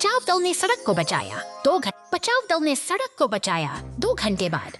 बचाव दल ने सड़क को बचाया। बचाव दल ने सड़क को बचाया 2 घंटे बाद।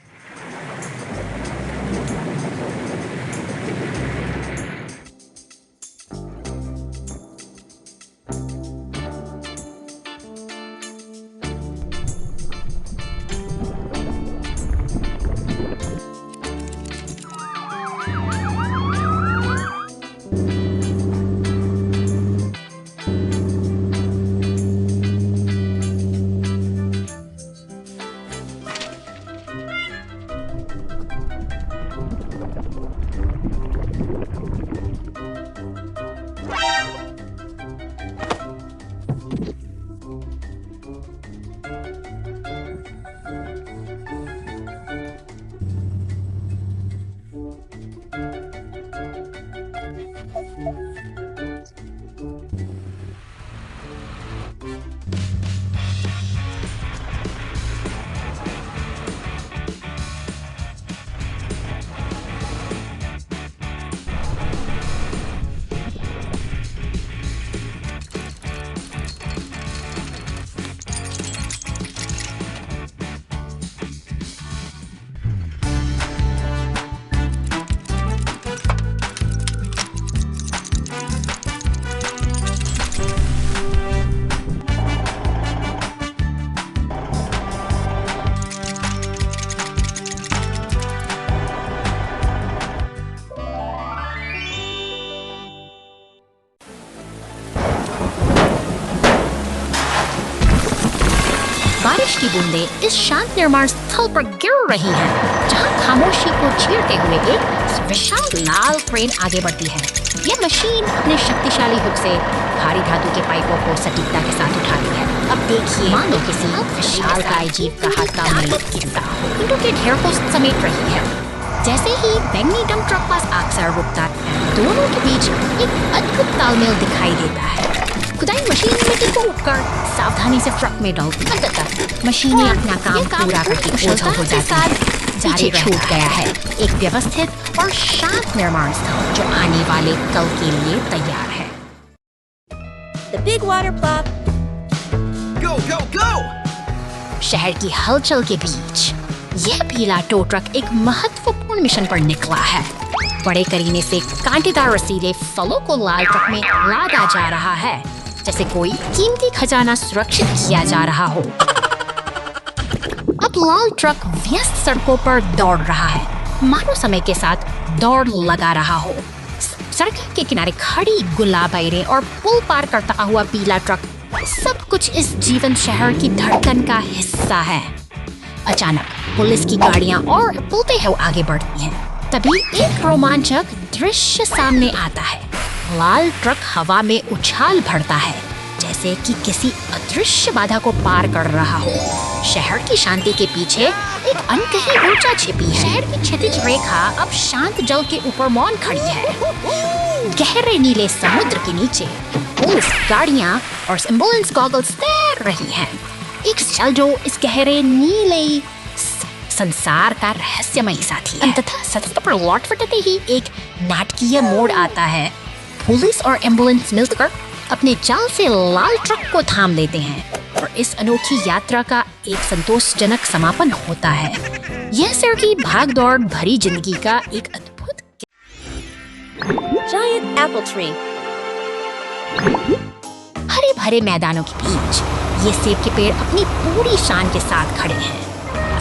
बारिश की बूंदें इस शांत निर्माण स्थल पर गिर रही हैं, जहां खामोशी को चीरते हुए एक विशाल लाल क्रेन आगे बढ़ती है। यह मशीन अपने शक्तिशाली हुक से भारी धातु के पाइपों को सटीकता के साथ उठाती है। अब देखिए, मानो किसी विशाल काय जीव का हाथ काम में गिरता हो, ईंटों के ढेर को समेट रही है। जैसे ही बैंगनी डंप ट्रक पास अक्सर रुकता है, दोनों के बीच एक अद्भुत तालमेल दिखाई देता है। खुदाई मशीन मिट्टी को उठकर सावधानी से ट्रक में डालती है। अंततः मशीनें अपना काम पूरा करके ओझल हो जाती है। पीछे छूट गया है एक व्यवस्थित और शांत निर्माण स्थल जो आने वाले कल के लिए तैयार है। The big water pop. Go, go, go! शहर की हलचल के बीच यह पीला टो ट्रक एक महत्वपूर्ण मिशन पर निकला है। बड़े करीने से कांटेदार रसीले फलों को लाल ट्रक में लादा जा रहा है, जैसे कोई कीमती खजाना सुरक्षित किया जा रहा हो। अब लाल ट्रक व्यस्त सड़कों पर दौड़ रहा है, मानो समय के साथ दौड़ लगा रहा हो। सड़क के किनारे खड़ी गुलाबैरें और पुल पार करता हुआ पीला ट्रक, सब कुछ इस जीवंत शहर की धड़कन का हिस्सा है। अचानक पुलिस की गाड़ियां और पुलते हुए आगे बढ़ती हैं। तभी एक रोमांचक दृश्य सामने आता है। लाल ट्रक हवा में उछाल भरता है, जैसे कि किसी अदृश्य बाधा को पार कर रहा हो। शहर की शांति के पीछे एक अनकही ऊर्जा छिपी है। शहर की क्षैतिज रेखा अब शांत जल के ऊपर मौन खड़ी है। गहरे नीले समुद्र के नीचे पुलिस गाड़ियां और एम्बुलेंस गॉगल्स तैर रही हैं। एक शल जो इस गहरे नीले संसार का रहस्यमयी साथी है। अंततः सत्य पर लौट फटते ही एक नाटकीय मोड़ आता है। पुलिस और एम्बुलेंस मिलकर अपने जाल से लाल ट्रक को थाम लेते हैं और इस अनोखी यात्रा का एक संतोषजनक समापन होता है। यह शहर की भागदौड़ भरी जिंदगी का एक अद्भुत Giant apple tree. हरे भरे मैदानों के बीच ये सेब के पेड़ अपनी पूरी शान के साथ खड़े हैं।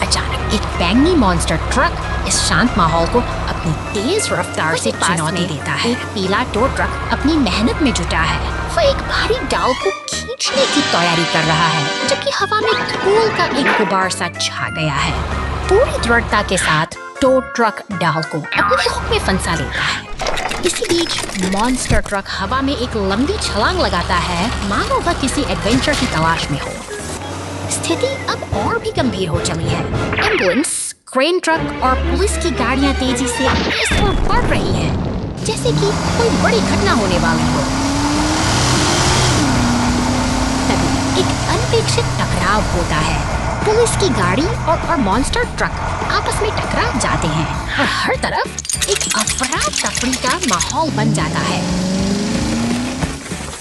अचानक एक बैंगनी मॉन्स्टर ट्रक इस शांत माहौल को अपनी तेज रफ्तार से चुनौती देता है। एक पीला टो ट्रक अपनी मेहनत में जुटा है। वह एक भारी डाल को खींचने की तैयारी कर रहा है, जबकि हवा में धूल का एक गुबार सा छा गया है। पूरी दृढ़ता के साथ टो ट्रक डाल को अपने हुक में फंसा लेता है। इसी बीच मॉन्स्टर ट्रक हवा में एक लंबी छलांग लगाता है, मानो वह किसी एडवेंचर की तलाश में हो। स्थिति अब और भी गंभीर हो चली है। एम्बुलेंस, क्रेन ट्रक और पुलिस की गाड़ियां तेजी से इस ओर बढ़ रही हैं, जैसे कि कोई बड़ी घटना होने वाली हो। तभी एक अनपेक्षित टकराव होता है। पुलिस की गाड़ी और मॉन्स्टर ट्रक आपस में टकरा जाते हैं और हर तरफ एक अफरा तफरी का माहौल बन जाता है।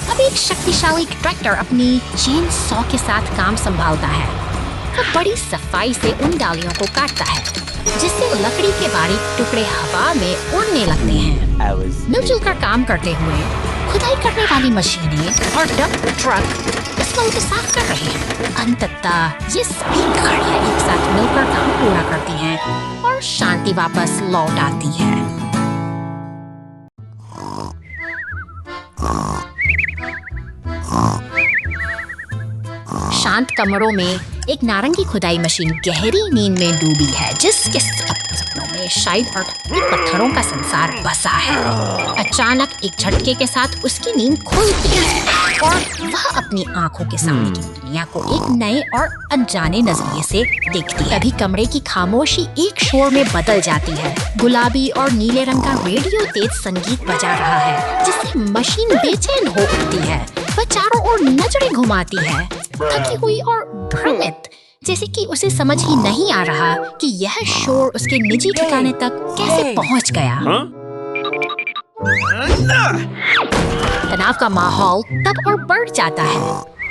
अब अब एक शक्तिशाली ट्रैक्टर अपनी चेन सॉ के साथ काम संभालता है। वह बड़ी सफाई से उन डालियों को काटता है, जिससे लकड़ी के बारीक टुकड़े हवा में उड़ने लगते हैं। मिलजुल कर काम करते हुए खुदाई करने वाली मशीनें और डंप ट्रक इस मल को साफ कर रहे हैं। अंततः ये सभी गाड़ियां एक साथ मिलकर काम पूरा करती हैं और शांति वापस लौट आती है। शांत कमरों में एक नारंगी खुदाई मशीन गहरी नींद में डूबी है, जिसके सपनों में शायद पत्थरों का संसार बसा है। अचानक एक झटके के साथ उसकी नींद खुलती है और वह अपनी आंखों के सामने की दुनिया को एक नए और अनजाने नजरिए से देखती है। तभी कमरे की खामोशी एक शोर में बदल जाती है। गुलाबी और नीले रंग का रेडियो तेज संगीत बजा रहा है, जिससे मशीन बेचैन हो उठती है। वह चारों ओर नजरें घुमाती है, थकी हुई और भ्रमित, जैसे कि उसे समझ ही नहीं आ रहा कि यह शोर उसके निजी ठिकाने तक कैसे पहुंच गया। तनाव का माहौल तब और बढ़ जाता है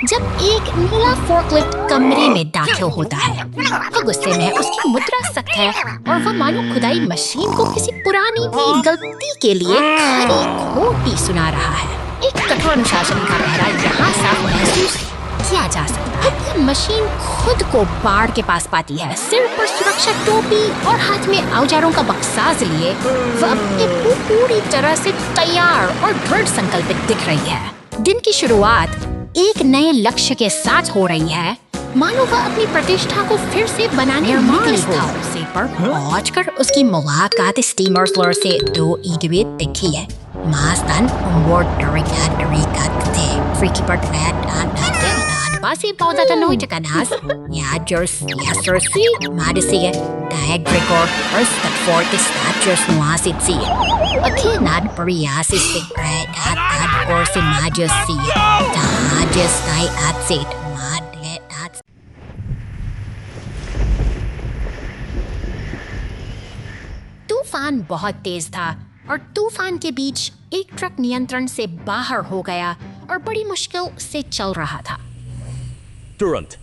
जब एक नीला फोर्कलिफ्ट कमरे में दाखिल होता है। वह गुस्से में है, उसकी मुद्रा सख्त है और वह मानो खुदाई मशीन को किसी पुरानी गलती के लिए खरी खोटी सुना रहा है। एक कठोर अनुशासन का पहरा यहाँ साफ महसूस किया जा सकता है। मशीन खुद को बाढ़ के पास पाती है, सिर पर सुरक्षा टोपी और हाथ में औजारों का बक्साज लिए वह अपनी पूरी तरह से तैयार और दृढ़ संकल्पित दिख रही है। दिन की शुरुआत एक नए लक्ष्य के साथ हो रही है, मानो वह अपनी प्रतिष्ठा को फिर से बनाने निकली हो। से पर पहुंचकर उसकी मुलाकात स्टीमर स्लर से 2 इडियट दिखी है। Mas dan umur dari kate freaky part dan basi pauta tanoi takanas ya jersey madisi diagricor first at fortis natures nuasit si akinad pariasi secret at or si majesty tajes dai at sit mad at तूफान बहुत तेज था और तूफान के बीच एक truck नियंत्रण से बाहर हो गया और बड़ी मुश्किल से चल रहा था। तुरंत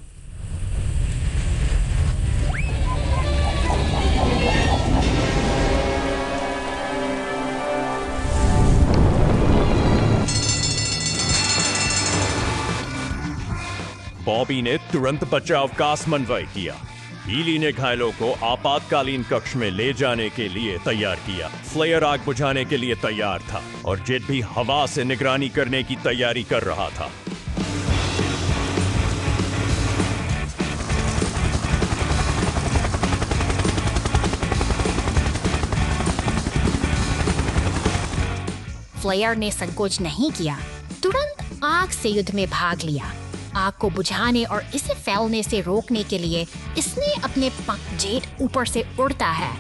बॉबी ने तुरंत बचाव का समन्वय किया। हीली ने घायलों को आपातकालीन कक्ष में ले जाने के लिए तैयार किया। फ्लेयर आग बुझाने के लिए तैयार था और जेट भी हवा से निगरानी करने की तैयारी कर रहा था। फ्लेयर ने संकोच नहीं किया, तुरंत आग से युद्ध में भाग लिया। आग को बुझाने और इसे फैलने से रोकने के लिए इसने अपने जेट ऊपर से उड़ता है।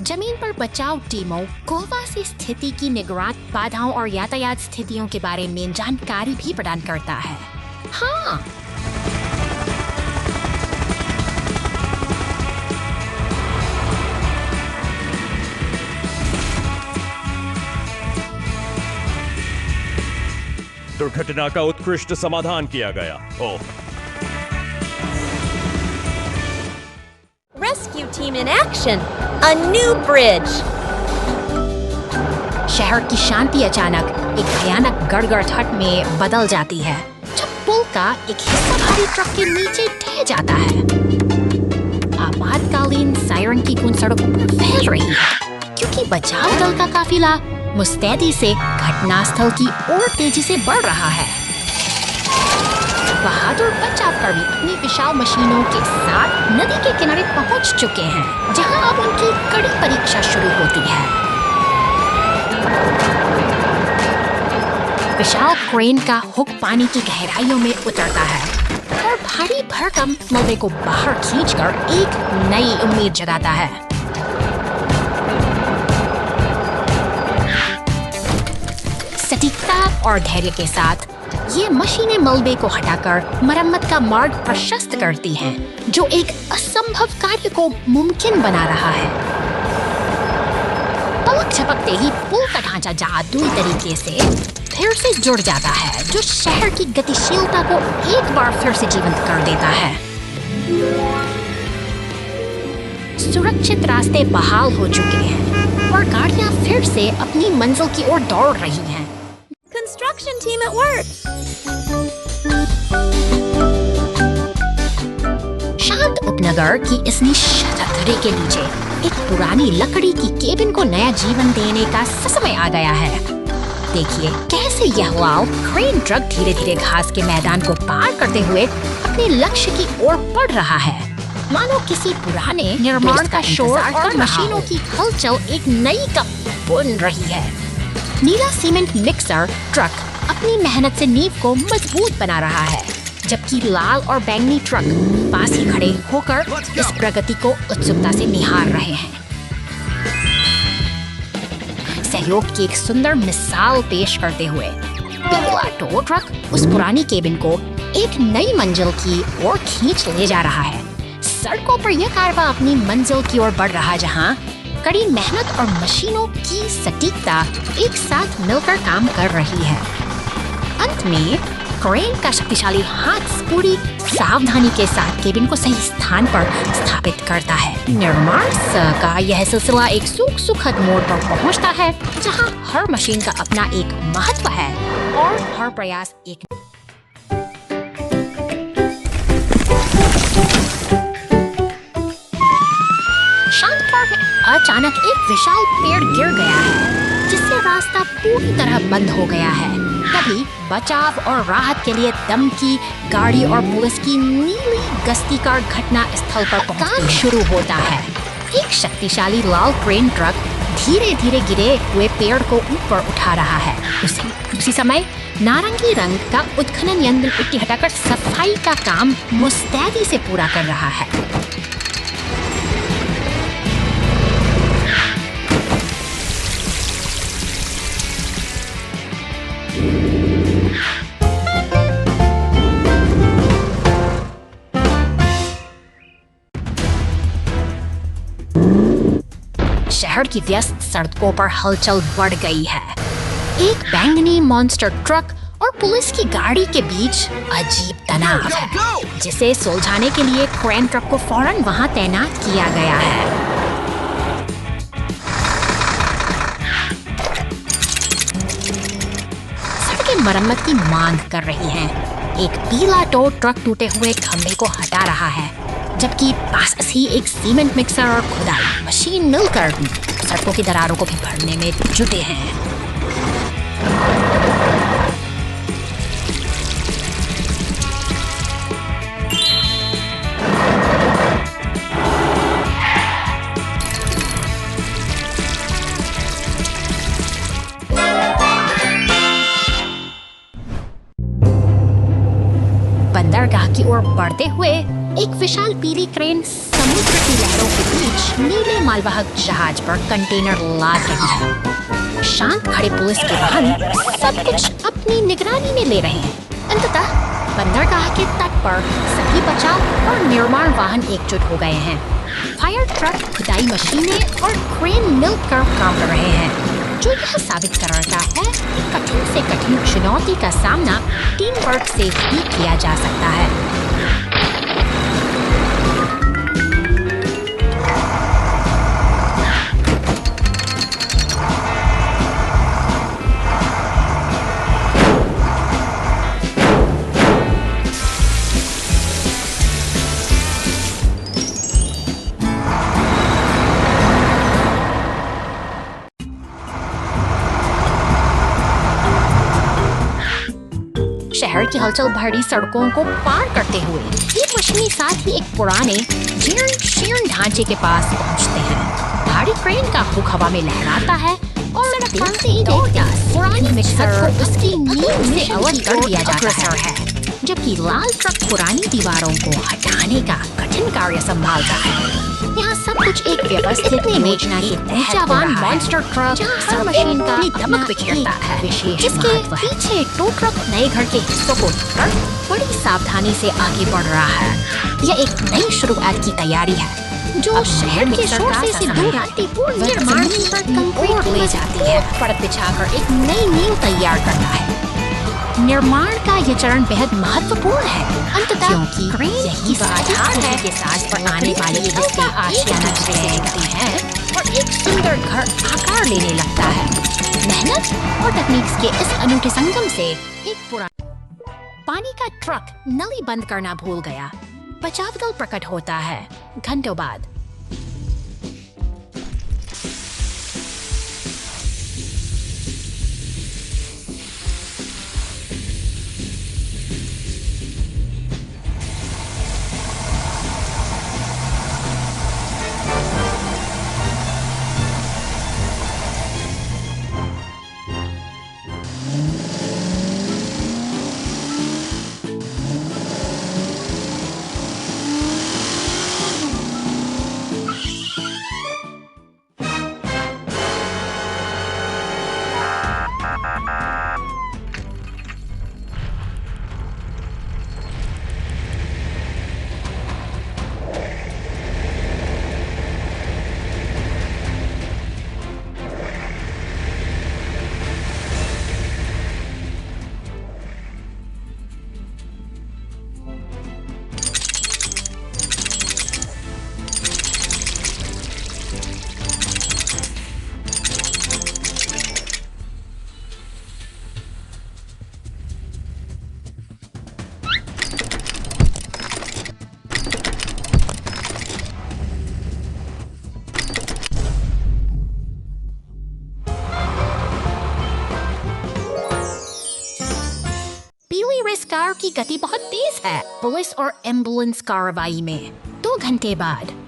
जमीन पर बचाव टीमों को वासी स्थिति की निगरानी, बाधाओं और यातायात स्थितियों के बारे में जानकारी भी प्रदान करता है। हाँ, दुर्घटना का उत्कृष्ट समाधान किया गया। ओह, Rescue team in action! A new bridge! शहर की शांति अचानक एक भयानक गड़गड़ाहट में बदल जाती है जब पुल का एक हिस्सा भारी ट्रक के नीचे ढह जाता है। आपातकालीन सायरन की गूंज सड़कों पर फैल रही है, क्योंकि बचाव दल का काफिला मुस्तैदी से घटनास्थल की ओर तेजी से बढ़ रहा है। बहादुर बचावकर्मी अपनी विशाल मशीनों के साथ नदी के किनारे पहुंच चुके हैं, जहां अब उनकी कड़ी परीक्षा शुरू होती है। विशाल क्रेन का हुक पानी की गहराइयों में उतरता है और भारी भरकम मलबे को बाहर खींचकर एक नई उम्मीद जगाता है। सटीकता और धैर्य के साथ ये मशीनें मलबे को हटाकर मरम्मत का मार्ग प्रशस्त करती हैं, जो एक असंभव कार्य को मुमकिन बना रहा है। पलक झपकते ही पुल का ढांचा जादुई तरीके से फिर से जुड़ जाता है, जो शहर की गतिशीलता को एक बार फिर से जीवंत कर देता है। सुरक्षित रास्ते बहाल हो चुके हैं और गाड़ियां फिर से अपनी मंजिल की ओर दौड़ रही हैं। Construction team at work. शांत उपनगर की इस निश्शब्दता के नीचे एक पुरानी लकड़ी की केबिन को नया जीवन देने का समय आ गया है। देखिए कैसे यह लाल क्रेन ट्रक धीरे धीरे घास के मैदान को पार करते हुए अपने लक्ष्य की ओर बढ़ रहा है, मानो किसी पुराने निर्माण का शोर और मशीनों की हलचल एक नई कप बुन रही है। नीला सीमेंट मिक्सर ट्रक अपनी मेहनत से नींव को मजबूत बना रहा है, जबकि लाल और बैंगनी ट्रक पास ही खड़े होकर इस प्रगति को उत्सुकता से निहार रहे हैं। सहयोग की एक सुंदर मिसाल पेश करते हुए पीला टो ट्रक उस पुरानी केबिन को एक नई मंजिल की ओर खींच ले जा रहा है। सड़कों पर यह कारवां अपनी मंजिल की ओर बढ़ रहा, जहां कड़ी मेहनत और मशीनों की सटीकता एक साथ मिलकर काम कर रही है। अंत में क्रेन का शक्तिशाली हाथ पूरी सावधानी के साथ केबिन को सही स्थान पर स्थापित करता है। निर्माण का यह सिलसिला एक सुखद मोड़ पर पहुंचता है, जहां हर मशीन का अपना एक महत्व है और हर प्रयास एक शांत पार्क में अचानक एक विशाल पेड़ गिर गया है, जिससे रास्ता पूरी तरह बंद हो गया है। तभी बचाव और राहत के लिए दम की गाड़ी और पुलिस की नीली गश्ती कार घटना स्थल पर काम शुरू होता है। एक शक्तिशाली लाल क्रेन ट्रक धीरे धीरे गिरे हुए पेड़ को ऊपर उठा रहा है। उसी समय नारंगी रंग का उत्खनन यंत्र मिट्टी हटाकर सफाई का काम मुस्तैदी से पूरा कर रहा है। शहर की व्यस्त सड़कों पर हलचल बढ़ गई है। एक बैंगनी मॉन्स्टर ट्रक और पुलिस की गाड़ी के बीच अजीब तनाव है, जिसे सुलझाने के लिए क्रेन ट्रक को फौरन वहां तैनात किया गया है। सड़कें मरम्मत की मांग कर रही हैं। एक पीला टो ट्रक टूटे हुए खंभे को हटा रहा है, जबकि पास ही एक सीमेंट मिक्सर और खुदाई मशीन मिलकर सड़कों की दरारों को भी भरने में जुटे हैं। बंदरगाह की ओर बढ़ते हुए एक विशाल पीली क्रेन समुद्र की लहरों के बीच नीले मालवाहक जहाज पर कंटेनर लाद रही है। शांत खड़े पुलिस के वाहन सब कुछ अपनी निगरानी में ले रहे हैं। अंततः बंदरगाह के तट पर सभी बचाव और निर्माण वाहन एकजुट हो गए हैं। फायर ट्रक, खुदाई मशीनें और क्रेन मिलकर काम कर रहे हैं, जो यह साबित करता है कि कठिन से कठिन चुनौती का सामना टीम वर्क से ही किया जा सकता है। शहर की हलचल भरी सड़कों को पार करते हुए एक मशीनी साथ ही एक पुराने जीर्ण ढांचे के पास पहुंचते हैं। भारी क्रेन का हुक हवा में लहराता है और पुरानी मिक्सर को उसकी नींव से अलग कर दिया जाता है, जबकि लाल ट्रक पुरानी दीवारों को हटाने का कठिन कार्य संभालता है। यहाँ सब कुछ एक व्यवस्थित योजना के ऊर्जावान मॉन्स्टर ट्रक हर मशीन का दमक बिखेरता है, जिसके पीछे टो ट्रक नए घर के हिस्सों को बड़ी सावधानी से आगे बढ़ रहा है। यह एक नई शुरुआत की तैयारी है, जो शहर के शोर से दूर शांतिपूर्ण निर्माण पर कंक्रीट ले जाती है, परत बिछाकर एक नई नींव तैयार करता है। निर्माण का ये चरण बेहद महत्वपूर्ण है, अंततः क्योंकि यही आधार है के साथ पर आने वाली इसके आशियाना लगती है और एक सुंदर घर आकार लेने लगता है। मेहनत और तकनीक के इस अनूठे संगम से एक पुराना पानी का ट्रक नली बंद करना भूल गया। बचाव दल प्रकट होता है घंटों बाद। कार की गति बहुत तेज है। पुलिस और एम्बुलेंस कार्रवाई में 2 घंटे बाद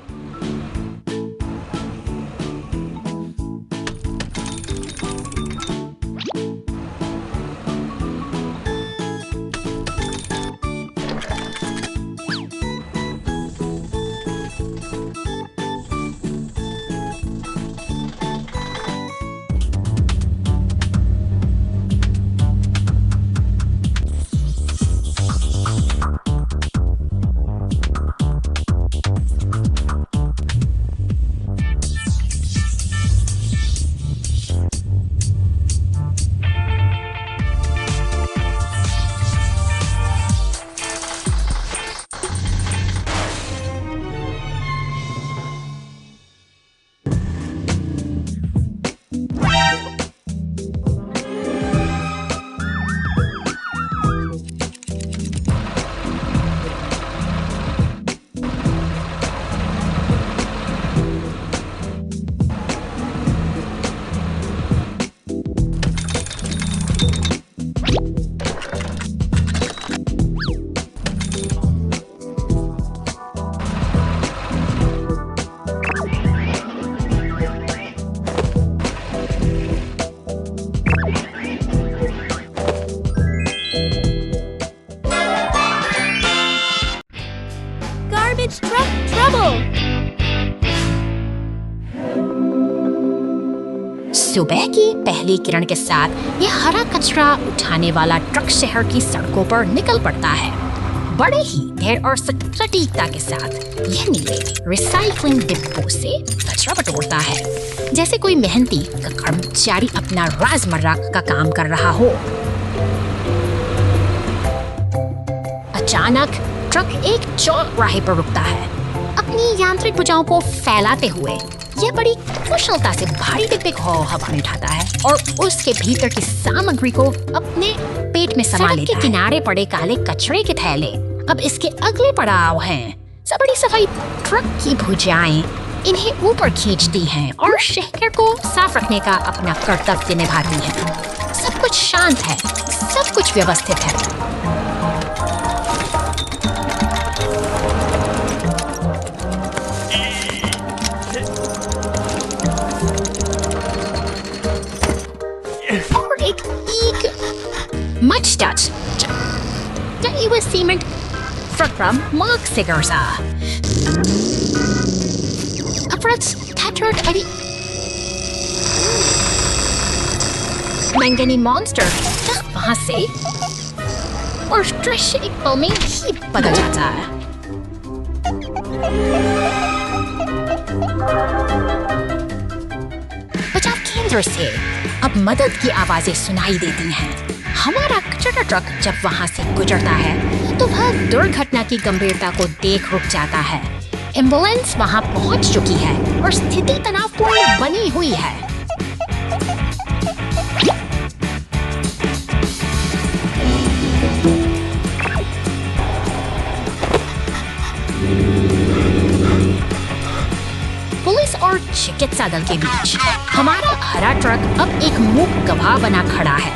सुबह की पहली किरण के साथ यह हरा कचरा उठाने वाला ट्रक शहर की सड़कों पर निकल पड़ता है। बड़े ही धैर्य और सटीकता के साथ यह नीले रिसाइकलिंग डिब्बों से कचरा बटोरता है, जैसे कोई मेहनती कर्मचारी अपना रोजमर्रा का काम कर रहा हो। अचानक ट्रक एक चौराहे पर रुकता है। अपनी यांत्रिक भुजाओं को फैलाते हुए यह बड़ी कुशलता से भारी डिब्बे को हवा में उठाता है और उसके भीतर की सामग्री को अपने पेट में समा लेता है। सड़क के किनारे पड़े काले कचरे के थैले अब इसके अगले पड़ाव हैं। बड़ी सफाई ट्रक की भुजाएं इन्हें ऊपर खींचती हैं और शहर को साफ रखने का अपना कर्तव्य निभाती हैं। सब कुछ शांत है, सब कुछ व्यवस्थित है। Much touch. Der Cement from Mark Sigarza. Upwards tattered a Mangani monster. वहाँ से और दृश्य एक पल में ही बदल जाता है। बचाव केंद्र से अब मदद की आवाजें सुनाई देती हैं। हमारा कचरा ट्रक जब वहां से गुजरता है तो वह दुर्घटना की गंभीरता को देख रुक जाता है। एम्बुलेंस वहां पहुंच चुकी है और स्थिति तनावपूर्ण बनी हुई है। पुलिस और चिकित्सा दल के बीच हमारा हरा ट्रक अब एक मूक गवाह बना खड़ा है।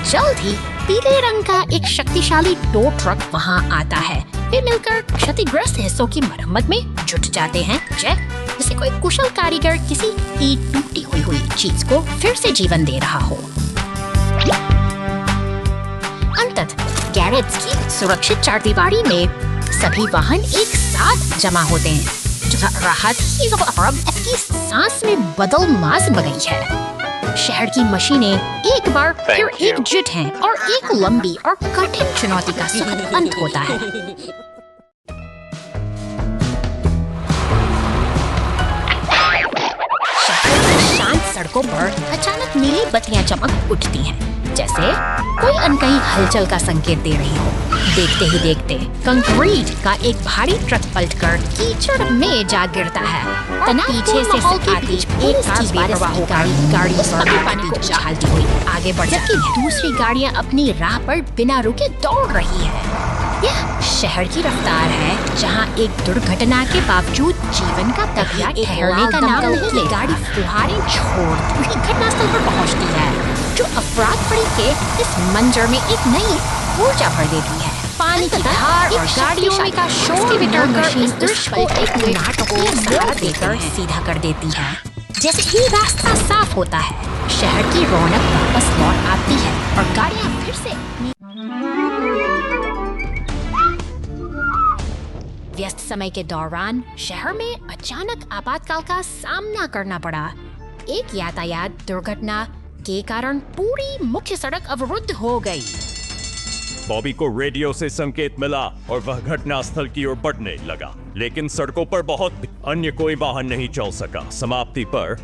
जल्द ही पीले रंग का एक शक्तिशाली टो ट्रक वहां आता है। वे मिलकर क्षतिग्रस्त हिस्सों की मरम्मत में जुट जाते हैं, जैसे कोई कुशल कारीगर किसी की टूटी हुई चीज को फिर से जीवन दे रहा हो। अंततः गैरेज की सुरक्षित चारदीवारी में सभी वाहन एक साथ जमा होते हैं। राहत की सांस में बदल मास बगई है। शहर की मशीनें एक बार फिर एकजुट हैं और एक लंबी और कठिन चुनौती का सुखद अंत होता है। शहर की शांत सड़कों पर अचानक नीली बत्तियां चमक उठती हैं, जैसे कोई अनकही हलचल का संकेत दे रही हो। देखते ही देखते कंक्रीट का एक भारी ट्रक पलटकर कीचड़ में जा गिरता है। पीछे से आती एक गाड़ी पानी को उछालती हुई आगे बढ़ जाती है। दूसरी गाड़ियां अपनी राह पर बिना रुके दौड़ रही है। यह शहर की रफ्तार है, जहां एक दुर्घटना के बावजूद जीवन का तकिया ठहरने का नाम नहीं ले। गाड़ी फुहारें छोड़ती घटनास्थल पर पहुंचती है, जो अफराद फड़ी के इस मंजर में एक नई ऊर्जा भर देती है। पानी की धार और गाड़ियों का शोर मशीन इस दृश्य को एक नाटकीय सहारा देकर सीधा कर देती है। जैसे ही रास्ता साफ होता है, शहर की रौनक वापस लौट आती है और गाड़ियां फिर से व्यस्त समय के दौरान शहर में अचानक आपातकाल का सामना करना पड़ा। एक यातायात दुर्घटना के कारण पूरी मुख्य सड़क अवरुद्ध हो गई। बॉबी को रेडियो से संकेत मिला और वह घटनास्थल की ओर बढ़ने लगा, लेकिन सड़कों पर बहुत अन्य कोई वाहन नहीं चल सका। समाप्ति पर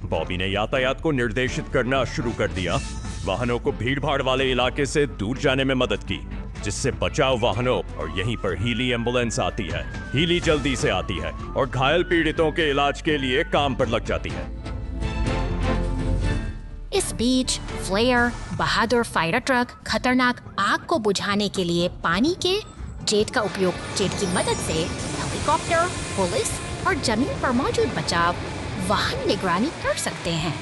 बॉबी ने यातायात को निर्देशित करना शुरू कर दिया। वाहनों को भीड़भाड़ वाले इलाके से दूर जाने में मदद की, जिससे बचाव वाहनों और यहीं पर हीली एम्बुलेंस आती है। हीली जल्दी से आती है और घायल पीड़ितों के इलाज के लिए काम पर लग जाती है। इस बीच फ्लेयर बहादुर फायर ट्रक खतरनाक आग को बुझाने के लिए पानी के जेट की मदद से हेलीकॉप्टर, पुलिस और जमीन पर मौजूद बचाव वाहन निगरानी कर सकते हैं।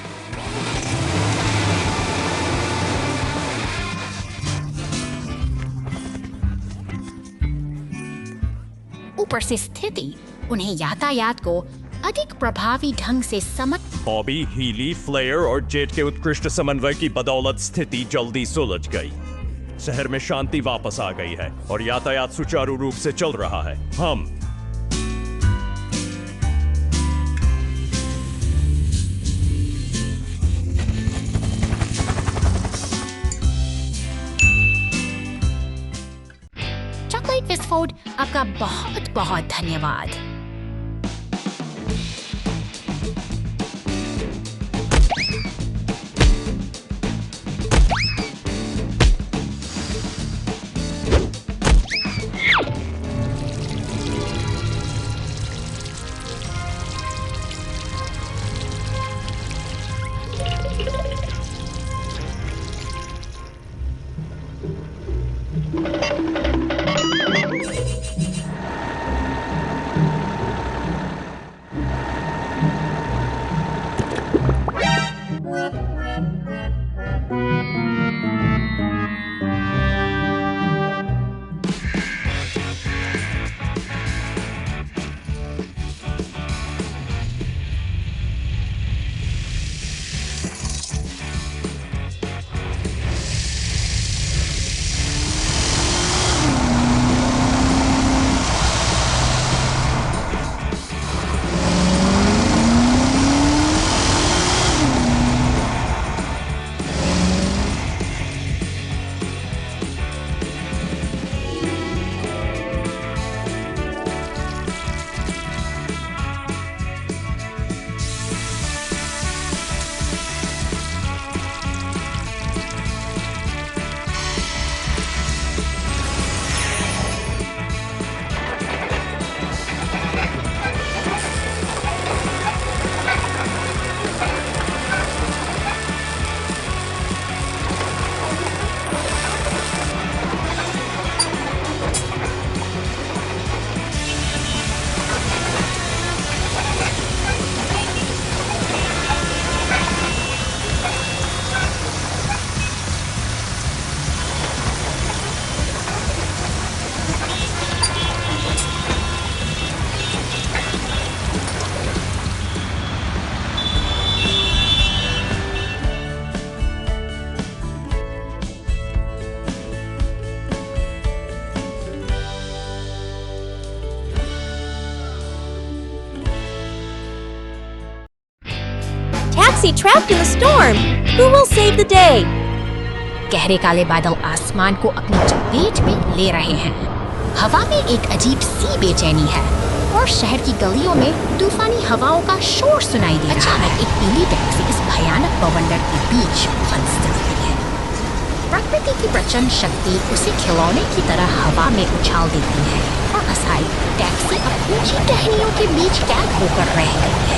ऊपर से स्थिति उन्हें यातायात को अधिक प्रभावी ढंग से समझ। बॉबी, हीली, फ्लेयर और जेट के उत्कृष्ट समन्वय की बदौलत स्थिति जल्दी सुलझ गई। शहर में शांति वापस आ गई है और यातायात सुचारू रूप से चल रहा है। हम चॉकलेट विस्फोट आपका बहुत बहुत धन्यवाद। Taxi trapped in the storm. Who will save the day? गहरे काले बादल आसमान को अपनी चपेट में ले रहे हैं। हवा में एक अजीब सी बेचैनी है और शहर की गलियों में तूफानी हवाओं का शोर सुनाई दे रहा है। एक पीली टैक्सी इस भयानक बवंडर के बीच फंस जाती है। प्रकृति की प्रचंड शक्ति उसे खिलौने की तरह हवा में उछाल देती है और असहाय टैक्सी अब ऊंची टहनियों के बीच कैद होकर रह गई है।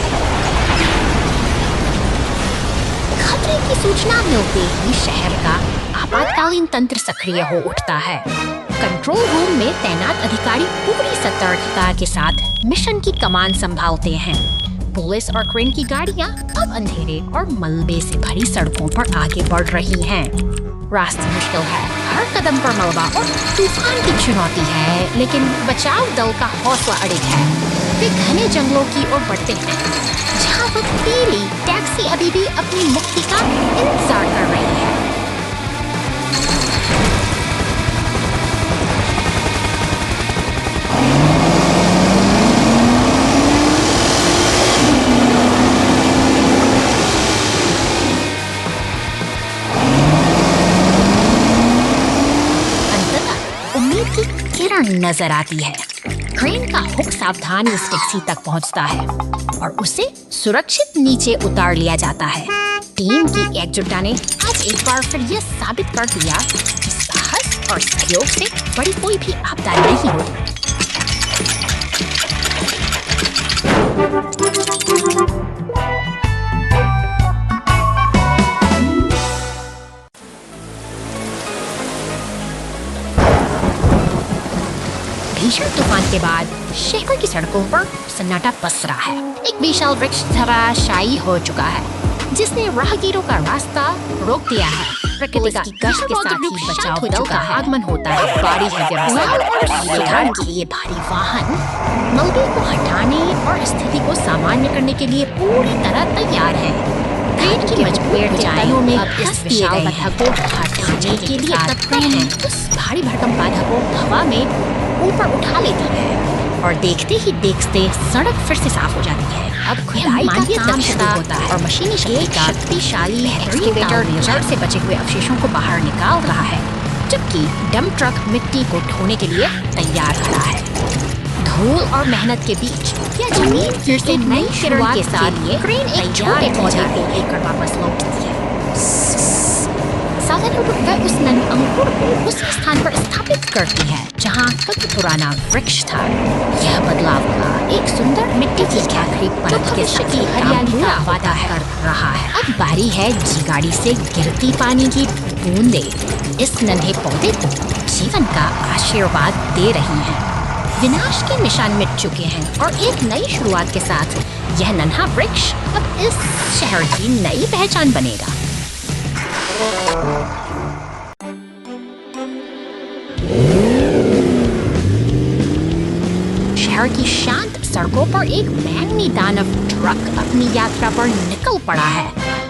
खतरे की सूचना मिलते ही शहर का आपातकालीन तंत्र सक्रिय हो उठता है। कंट्रोल रूम में तैनात अधिकारी पूरी सतर्कता के साथ मिशन की कमान संभालते हैं। पुलिस और क्रेन की गाड़ियां अब अंधेरे और मलबे से भरी सड़कों पर आगे बढ़ रही हैं। रास्ता मुश्किल है, हर कदम पर मलबा और तूफान की चुनौती है, लेकिन बचाव दल का हौसला अड़िग है। वे घने जंगलों की ओर बढ़ते हैं, जहाँ पर पीली टैक्सी अभी भी अपनी मुक्ति का इंतजार कर रही है। किरण नजर आती है। क्रेन का हुक सावधानी उस टैक्सी तक पहुंचता है और उसे सुरक्षित नीचे उतार लिया जाता है। टीम की एकजुटता ने आज एक बार फिर यह साबित कर दिया कि साहस और सहयोग से बड़ी कोई भी आपदा नहीं होती। भीषण तूफान के बाद शहर की सड़कों पर सन्नाटा पस रहा है। एक विशाल वृक्ष धराशायी हो चुका है, जिसने राहगीरों का रास्ता रोक दिया है। प्रकृति की गश्त के साथ ही बचाव दल का आगमन होता है। भारी व्यवस्था के लिए भारी वाहन मलबे को हटाने और स्थिति को सामान्य करने के लिए पूरी तरह तैयार है। ट्रेन की मजबूत जालों में अब इस विशाल बाधा को हटाने के लिए तत्पर हैं। उस भारी भरकम बाधा को हवा में ऊपर उठा लेती है और देखते ही देखते सड़क फिर से साफ हो जाती है। अब खुदाई का काम शुरू होता है और मशीनी शक्तिशाली एक्सकेवेटर जड़ से बचे हुए अवशेषों को बाहर निकाल रहा है, जबकि डंप ट्रक मिट्टी को ढोने के लिए तैयार खड़ा है। धूल और मेहनत के बीच यह जमीन फिर से नई शुरुआत के साथ क्रेन एक छोटे पौधे को लेकर वापस लौटती है। सावधानीपूर्वक वह उस नन्हे अंकुर को उस स्थान पर स्थापित करती है जहाँ कभी पुराना वृक्ष था। यह बदलाव का एक सुंदर मिट्टी की आखिरी परत के साथ हरियाली का वादा कर रहा है। अब बारी है गाड़ी से गिरती पानी की बूंदे इस नन्हे पौधे को जीवन का आशीर्वाद दे रही हैं। विनाश के निशान मिट चुके हैं और एक नई शुरुआत के साथ यह नन्हा वृक्ष अब इस शहर की नई पहचान बनेगा। शहर की शांत सड़कों पर एक बैंगनी दानव ट्रक अपनी यात्रा पर निकल पड़ा है।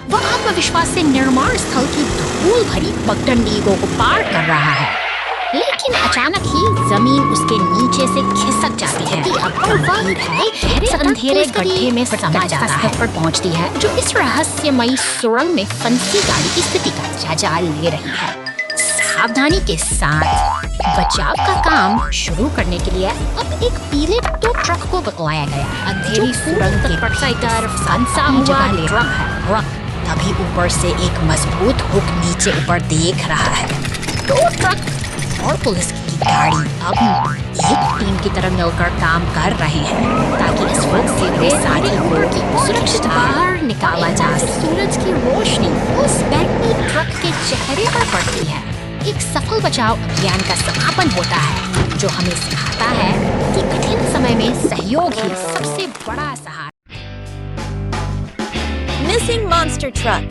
वह आत्मविश्वास से निर्माण स्थल की धूल भरी पगडंडियों को पार कर रहा है, लेकिन अचानक ही जमीन उसके नीचे से खिसक जाती है। गहरे अंधेरे गड्ढे में समा जाता है पर पहुंचती है, जो इस रहस्यमयी सुरंग में फंसी गाड़ी की स्थिति का जायजा ले रही है। सावधानी के साथ बचाव का काम शुरू करने के लिए अब एक पीले टो ट्रक को बतलाया गया। अंधेरी सुरंग के तरफ फंसा हुआ ट्रक है। तभी ऊपर से एक मजबूत हुक नीचे ऊपर देख रहा है। टो ट्रक और पुलिस की गाड़ी अब एक टीम की तरह मिलकर काम कर रहे हैं ताकि इस वक्त से वे सारी लोगों की सुरक्षित बाहर निकाला जा सके। सूरज की रोशनी उस बैंगनी ट्रक के चेहरे पर पड़ती है। एक सफल बचाव अभियान का समापन होता है, जो हमें सिखाता है कि कठिन समय में सहयोग ही सबसे बड़ा सहारा। Missing monster truck.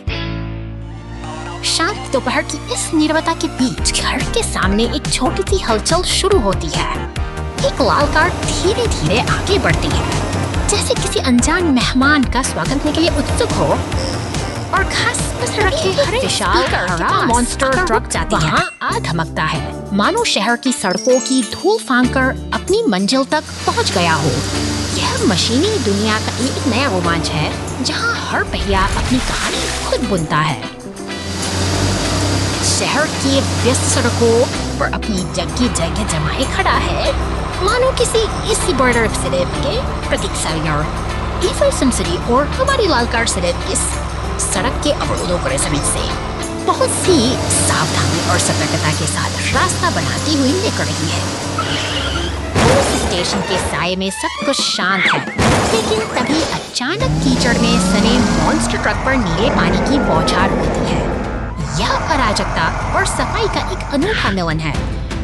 शांत दोपहर की इस नीरवता के बीच घर के सामने एक छोटी सी हलचल शुरू होती है। एक लाल कार धीरे धीरे आगे बढ़ती है, जैसे किसी अनजान मेहमान का स्वागत करने के लिए उत्सुक हो, और घास पर रखे हरे विशाल हरा मॉन्स्टर ट्रक जाती है। वहाँ आ धमकता है, मानो शहर की सड़कों की धूल फांक कर अपनी मंजिल तक पहुँच गया हो। यह यह मशीनी दुनिया का एक नया रोमांच है जहां हर पहिया अपनी कहानी खुद बुनता है। शहर के व्यस्त सड़कों पर अपनी जगह जमाए खड़ा है, मानो किसी इसी बॉर्डर सिलेब के प्रतीक्षा ईफल सिटी और हमारी लाल कार सिलेब इस सड़क के अवरोधों को रेसमेंट से बहुत सी सावधानी और सतर्कता के साथ रास्ता बनाती हुई निकल रही है। पुलिस स्टेशन के साये में सब कुछ शांत है, लेकिन तभी अचानक कीचड़ में सने मॉन्स्टर ट्रक पर नीले पानी की बौछार होती है। यह अराजकता और सफाई का एक अनूठा मिलन है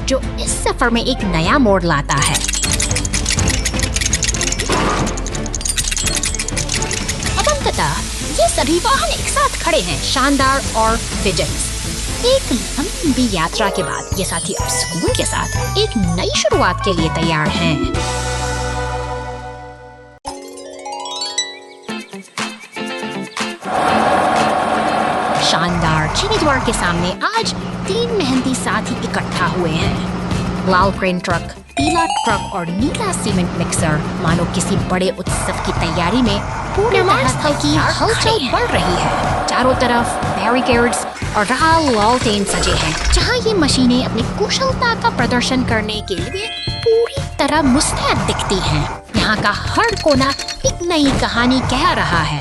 जो इस सफर में एक नया मोड़ लाता है। अब अंततः ये सभी वाहन एक साथ खड़े हैं, शानदार और विजयी। एक लंबी यात्रा के बाद ये साथी अब सुकून के साथ एक नई शुरुआत के लिए तैयार हैं। शानदार चीनी द्वार के सामने आज 3 मेहनती साथी इकट्ठा हुए हैं। लाल क्रेन ट्रक, पीला ट्रक और नीला सीमेंट मिक्सर मानो किसी बड़े उत्सव की तैयारी में पूरे स्थल की हलचल बढ़ रही है। चारों तरफ बैरिकेड्स और राह लालटेन सजे हैं, जहां ये मशीनें अपनी कुशलता का प्रदर्शन करने के लिए पूरी तरह मुस्तैद दिखती हैं। यहाँ का हर कोना एक नई कहानी कह रहा है।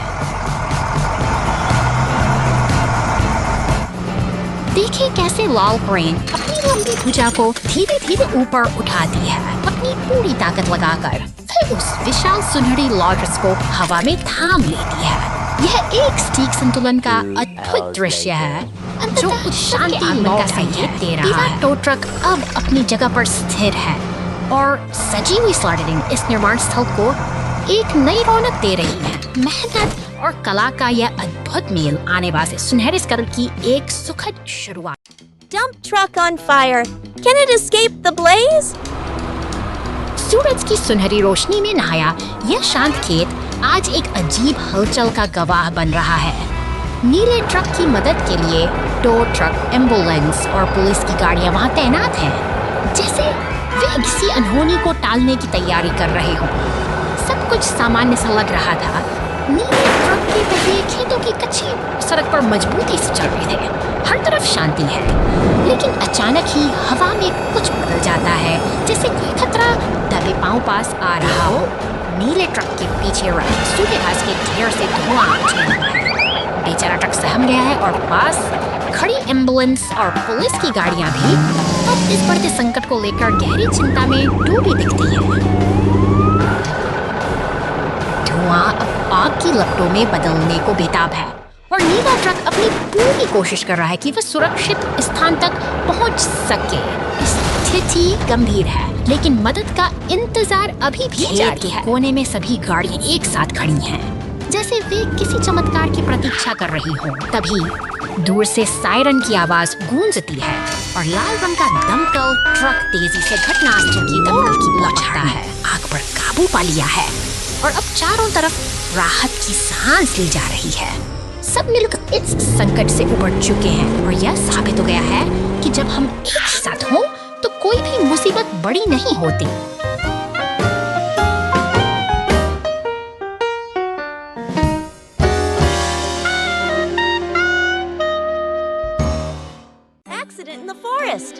देखिए कैसे लाल क्रेन अपनी लंबी भुजा को धीरे धीरे ऊपर उठाती है, अपनी पूरी ताकत लगाकर फिर उस विशाल सुनहरी लॉन्च को हवा में थाम लेती है। यह एक सटीक संतुलन का अद्भुत दृश्य है जो शांति आगमन का संकेत दे रहा है। टो ट्रक अब अपनी जगह पर स्थिर है और सजी हुई स्लाइडिंग इस निर्माण स्थल को एक नई रौनक दे रही है। मेहनत और कला का यह अद्भुत मेल आने वाले सुनहरे स्कल की एक सुखद शुरुआत। Dump truck on fire. Can it escape the blaze? सूरज की सुनहरी रोशनी में नहाया यह शांत खेत आज एक अजीब हलचल का गवाह बन रहा है। नीले ट्रक की मदद के लिए टो ट्रक, एम्बुलेंस और पुलिस की गाड़ियां वहां तैनात हैं, जैसे वे किसी अनहोनी को टालने की तैयारी कर रहे हों। सब कुछ सामान्य सा लग रहा था। नीले ट्रक के पहिए खेतों की कच्ची सड़क पर मजबूती से चल रहे थे। हर तरफ शांति है, लेकिन अचानक ही हवा में कुछ बदल जाता है, जैसे कोई खतरा दबे पांव पास आ रहा हो। नीले ट्रक के पीछे रखे सूखे घास के ढेर से धुआं उठने लगा है। बेचारा ट्रक सहम गया है और पास खड़ी एम्बुलेंस और पुलिस की गाड़ियां भी अब इस बढ़ते संकट को लेकर गहरी चिंता में डूबी दिखती हैं। धुआं अब आग की लपटों में बदलने को बेताब है और नीला ट्रक अपनी पूरी कोशिश कर रहा है कि वह सुरक्षित स्थान तक पहुंच सके। स्थिति गंभीर है, लेकिन मदद का इंतजार अभी भी जारी है। कोने में सभी गाड़ियां एक साथ खड़ी हैं, जैसे वे किसी चमत्कार की प्रतीक्षा कर रही हों। तभी दूर से सायरन की आवाज गूंजती है और लाल रंग का दमकल ट्रक तेजी से घटनास्थल की ओर लौटता है। आग पर काबू पा लिया है और अब चारों तरफ राहत की सांस ली जा रही है। सब मिलकर इस संकट से उबर चुके हैं और यह साबित हो गया है कि जब हम एक साथ हों तो कोई भी मुसीबत बड़ी नहीं होती। Accident in the forest.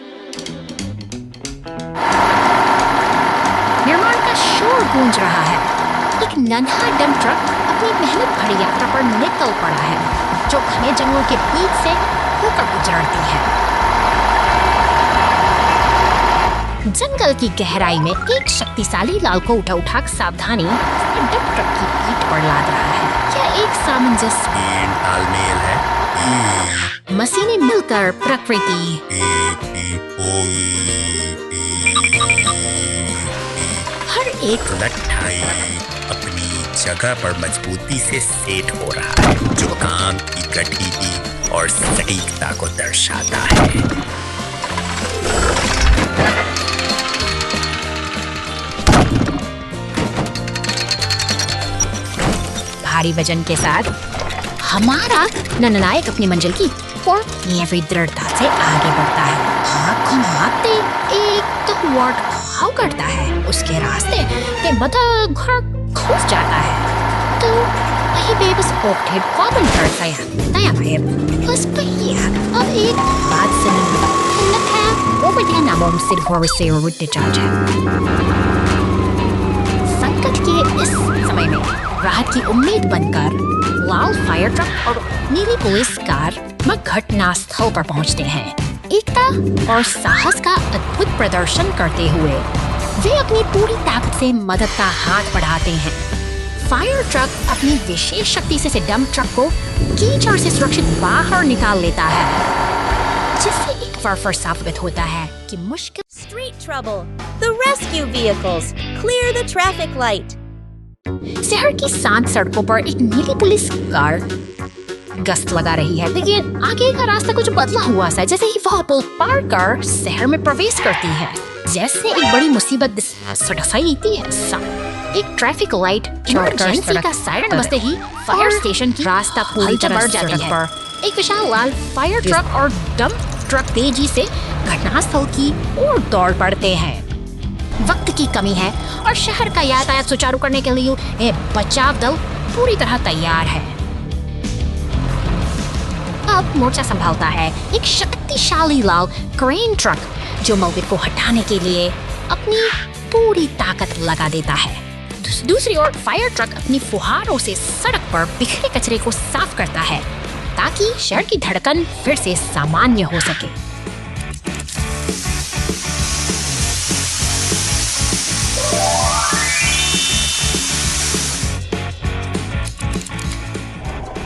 निर्माण का शोर गूंज रहा है। एक नन्हा डंप ट्रक अपनी मेहनत भरी यात्रा पर निकल पड़ा है, जो घने जंगलों के बीच से होकर गुजरती है। जंगल की गहराई में एक शक्तिशाली लाल को उठा सावधानी डंप ट्रक की पीठ पर लाद रहा है। यह एक सामंजस्य तालमेल है। मशीनें मिलकर प्रकृति हर एक लट्ठाई अपनी जगह पर मजबूती से सेट हो रहा है, जो काम की गठिली और सटीकता को दर्शाता है। भारी वजन के साथ हमारा नननायक अपनी मंजिल की और भी दृढ़ता से आगे बढ़ता है। हाथ घुमाते एक तो वार्ड खाओ करता है। उसके रास्ते के बदल घर घुस जाता है। तो वही बेबस ओपटेड कॉमन कर नया बेब बस पहिया अब एक बात सुनिए है वो बढ़िया नामों से घोर से उड़ जाता है। संकट के इस समय में राहत की उम्मीद बनकर लाल फायर ट्रक और नीली पुलिस कार घटना स्थल पर पहुंचते हैं। एकता और साहस का अद्भुत प्रदर्शन करते हुए वे अपनी पूरी ताकत से मदद का हाथ बढ़ाते हैं। फायर ट्रक अपनी विशेष शक्ति से डंप ट्रक को कीचड़ से सुरक्षित बाहर निकाल लेता है, जिससे एक बार फिर साबित होता है कि मुश्किल Street trouble. The rescue vehicles. Clear the traffic light. शहर की शांत सड़कों पर एक नीली पुलिस कार गश्त लगा रही है, लेकिन आगे का रास्ता कुछ बदला हुआ सा। जैसे ही वह पुल पार कर शहर में प्रवेश करती है, जैसे एक बड़ी मुसीबत सड़साई देती है। एक ट्रैफिक लाइट इमरजेंसी का सायरन बजते ही फायर स्टेशन की रास्ता पूरी तरह बढ़ जाती है। एक विशाल लाल फायर ट्रक और डंप ट्रक तेजी से घटनास्थल की ओर दौड़ पड़ते हैं। वक्त की कमी है और शहर का यातायात सुचारू करने के लिए ये बचाव दल पूरी तरह तैयार है। अब मोर्चा संभालता है एक शक्तिशाली लाल क्रेन ट्रक, जो मलबे को हटाने के लिए अपनी पूरी ताकत लगा देता है। दूसरी ओर फायर ट्रक अपनी फुहारों से सड़क पर बिखरे कचरे को साफ करता है, ताकि शहर की धड़कन फिर से सामान्य हो सके।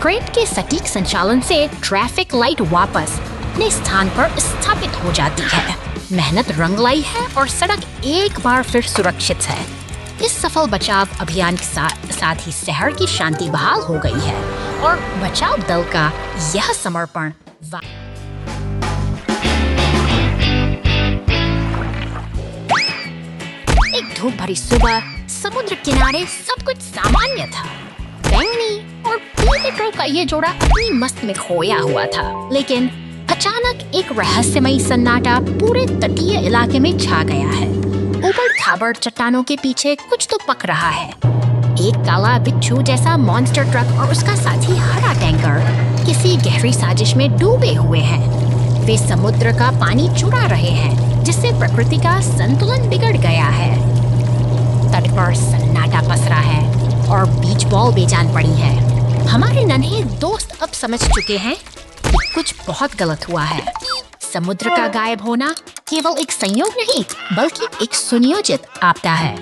क्रेन के सटीक संचालन से ट्रैफिक लाइट वापस अपने स्थान पर स्थापित हो जाती है। मेहनत रंग लाई है और सड़क एक बार फिर सुरक्षित है। इस सफल बचाव अभियान के साथ ही शहर की शांति बहाल हो गई है और बचाव दल का यह समर्पण एक धूप भरी सुबह समुद्र किनारे सब कुछ सामान्य था। बैंगनी और पीले ट्रक का ये जोड़ा अपनी मस्त में खोया हुआ था, लेकिन अचानक एक रहस्यमयी सन्नाटा पूरे तटीय इलाके में छा गया है। ऊपर खाबड़ चट्टानों के पीछे कुछ तो पक रहा है। एक काला बिच्छू जैसा मॉन्स्टर ट्रक और उसका साथी हरा टैंकर किसी गहरी साजिश में डूबे हुए हैं। वे समुद्र का पानी चुरा रहे हैं, जिससे प्रकृति का संतुलन बिगड़ गया है। तट पर सन्नाटा पसरा है और बीच बॉल बेजान पड़ी है। हमारे नन्हे दोस्त अब समझ चुके हैं कि कुछ बहुत गलत हुआ है। समुद्र का गायब होना केवल एक संयोग नहीं, बल्कि एक सुनियोजित आपदा है।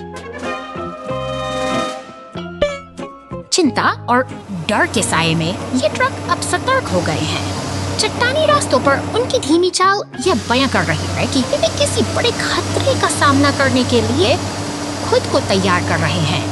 चिंता और डर के साये में ये ट्रक अब सतर्क हो गए हैं। चट्टानी रास्तों पर उनकी धीमी चाल यह बयां कर रही है कि वे किसी बड़े खतरे का सामना करने के लिए खुद को तैयार कर रहे हैं।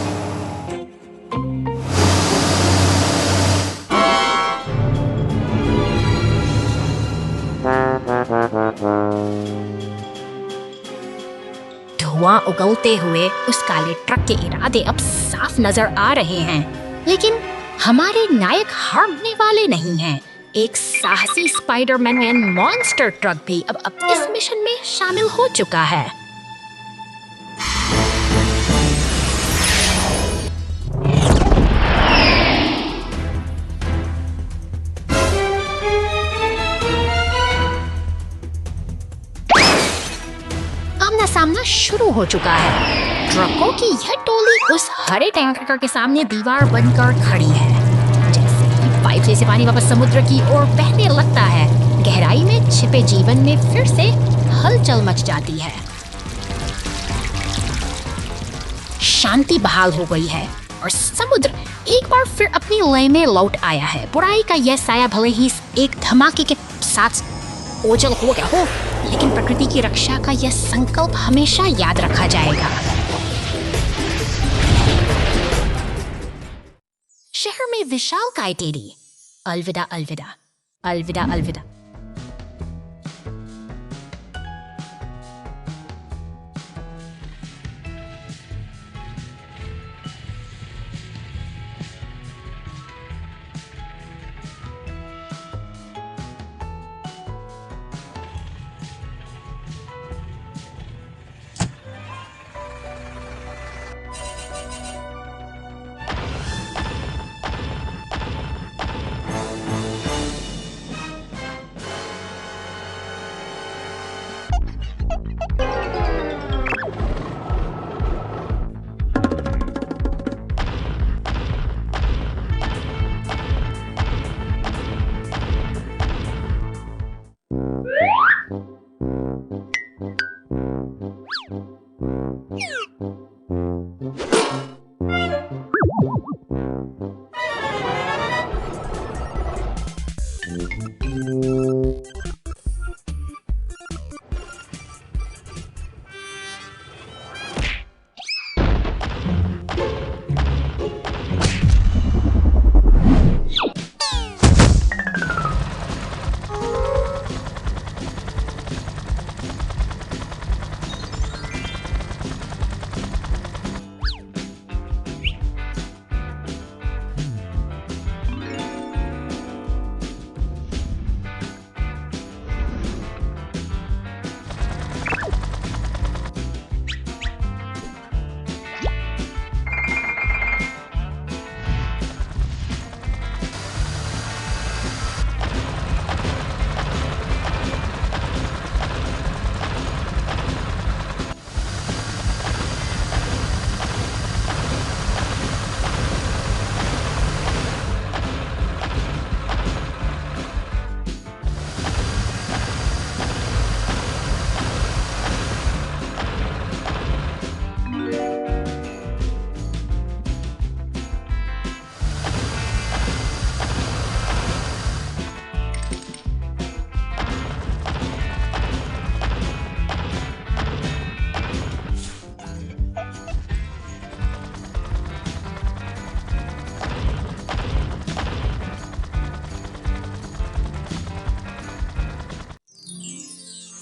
धुआं उगलते हुए उस काले ट्रक के इरादे अब साफ नजर आ रहे हैं, लेकिन हमारे नायक हारने वाले नहीं हैं। एक साहसी स्पाइडरमैन मॉन्स्टर ट्रक भी अब इस मिशन में शामिल हो चुका है। सामना शुरू हो चुका है। ट्रकों की यह टोली उस हरे टैंकर के सामने दीवार बनकर खड़ी है। जैसे ही पाइप से पानी वापस समुद्र की ओर बहने लगता है, गहराई में छिपे जीवन में फिर से हलचल मच जाती है। शांति बहाल हो गई है और समुद्र एक बार फिर अपनी लय में लौट आया है। बुराई का यह साया भले ही एक धमाके के साथ ओझल हो गया हो, लेकिन प्रकृति की रक्षा का यह संकल्प हमेशा याद रखा जाएगा। शहर में विशालकाय टेढ़ी। अलविदा अलविदा अलविदा अलविदा।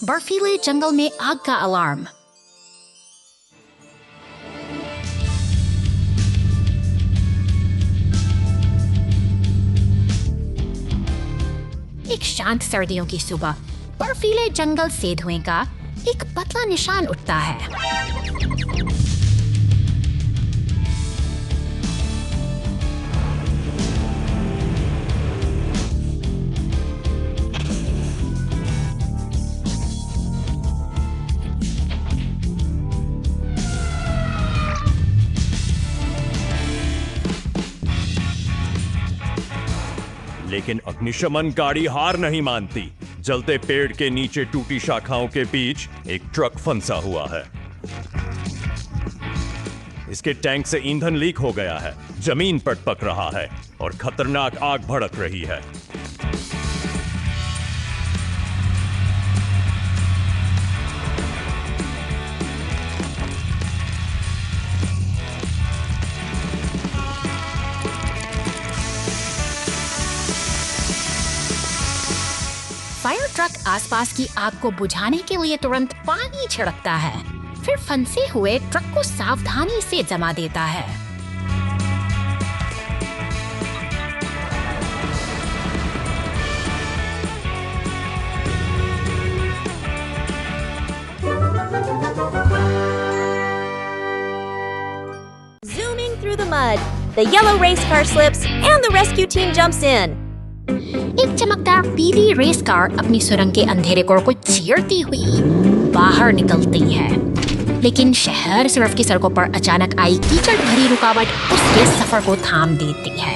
बर्फीले जंगल में आग का अलार्म। एक शांत सर्दियों की सुबह बर्फीले जंगल से धुएं का एक पतला निशान उठता है। लेकिन अग्निशमन गाड़ी हार नहीं मानती। जलते पेड़ के नीचे टूटी शाखाओं के बीच एक ट्रक फंसा हुआ है। इसके टैंक से ईंधन लीक हो गया है, जमीन पर पक रहा है और खतरनाक आग भड़क रही है। फायर ट्रक आसपास की आग को बुझाने के लिए तुरंत पानी छिड़कता है, फिर फंसे हुए ट्रक को सावधानी से जमा देता है। Zooming through the mud, the yellow race car slips and the rescue team jumps in. एक चमकदार पीली रेस कार अपनी सुरंग के अंधेरे कोर को चीरती हुई बाहर निकलती है, लेकिन शहर सिर्फ की सड़कों पर अचानक आई कीचड़ भरी रुकावट उसके सफर को थाम देती है।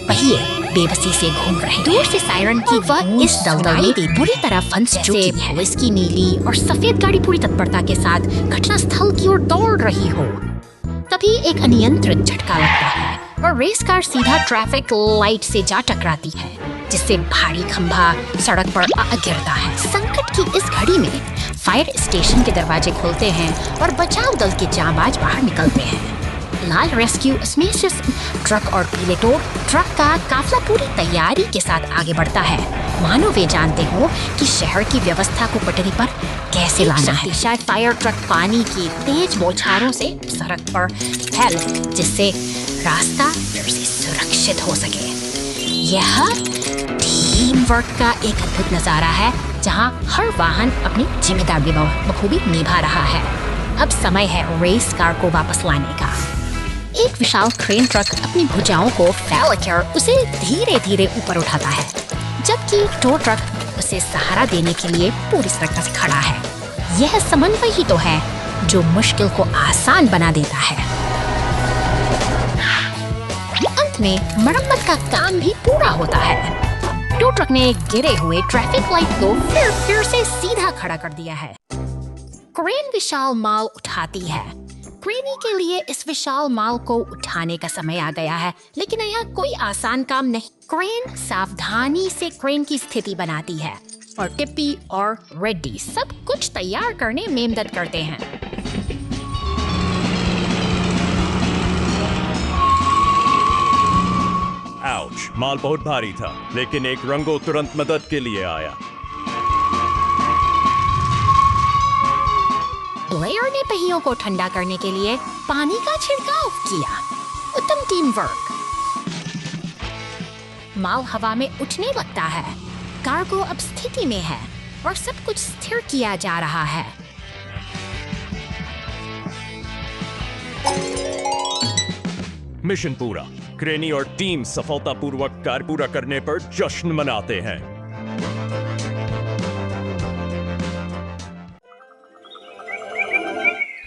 पहिए बेबसी से घूम रहे। दूर से सायरन की वह इस दलदल में बुरी तरह फंस चुकी है। पुलिस की नीली और सफेद गाड़ी पूरी तत्परता के साथ घटनास्थल की ओर दौड़ रही हो। तभी एक अनियंत्रित झटका लगता है और रेस कार सीधा ट्रैफिक लाइट से जा टकराती है, जिससे भारी खंभा सड़क पर आ गिरता है। संकट की इस घड़ी में फायर स्टेशन के दरवाजे खुलते हैं और बचाव दल के जांबाज बाहर निकलते हैं। लाल रेस्क्यू स्मेशियस ट्रक और पीले टो ट्रक का काफिला पूरी तैयारी के साथ आगे बढ़ता है, मानो वे जानते हो कि शहर की व्यवस्था को पटरी पर कैसे लाना है। शायद फायर ट्रक पानी की तेज बौछारों से सड़क पर फैल, जिससे रास्ता फिर से सुरक्षित हो सके। यह टीम वर्क का एक अद्भुत नजारा है, जहां हर वाहन अपनी जिम्मेदारी बखूबी निभा रहा है। अब समय है रेस कार को वापस लाने का। एक विशाल क्रेन ट्रक अपनी भुजाओं को फैलाकर उसे धीरे धीरे ऊपर उठाता है, जबकि टो ट्रक उसे सहारा देने के लिए पूरी तरह से खड़ा है। यह समन्वय ही तो है जो मुश्किल को आसान बना देता है। अंत में मरम्मत का काम भी पूरा होता है। टो ट्रक ने गिरे हुए ट्रैफिक लाइट को फिर से सीधा खड़ा कर दिया है। क्रेन विशाल माल उठाती है। क्रेनी के लिए इस विशाल माल को उठाने का समय आ गया है, लेकिन यह कोई आसान काम नहीं। क्रेन सावधानी से क्रेन की स्थिति बनाती है और टिप्पी और रेड्डी सब कुछ तैयार करने में मदद करते हैं। आउच, माल बहुत भारी था, लेकिन एक रंगो तुरंत मदद के लिए आया। ब्लेयर ने पहियों को ठंडा करने के लिए पानी का छिड़काव किया। उत्तम टीम वर्क। माल हवा में उठने लगता है। कार्गो अब स्थिति में है और सब कुछ स्थिर किया जा रहा है। मिशन पूरा। क्रेनी और टीम सफलतापूर्वक कार्य पूरा करने पर जश्न मनाते हैं।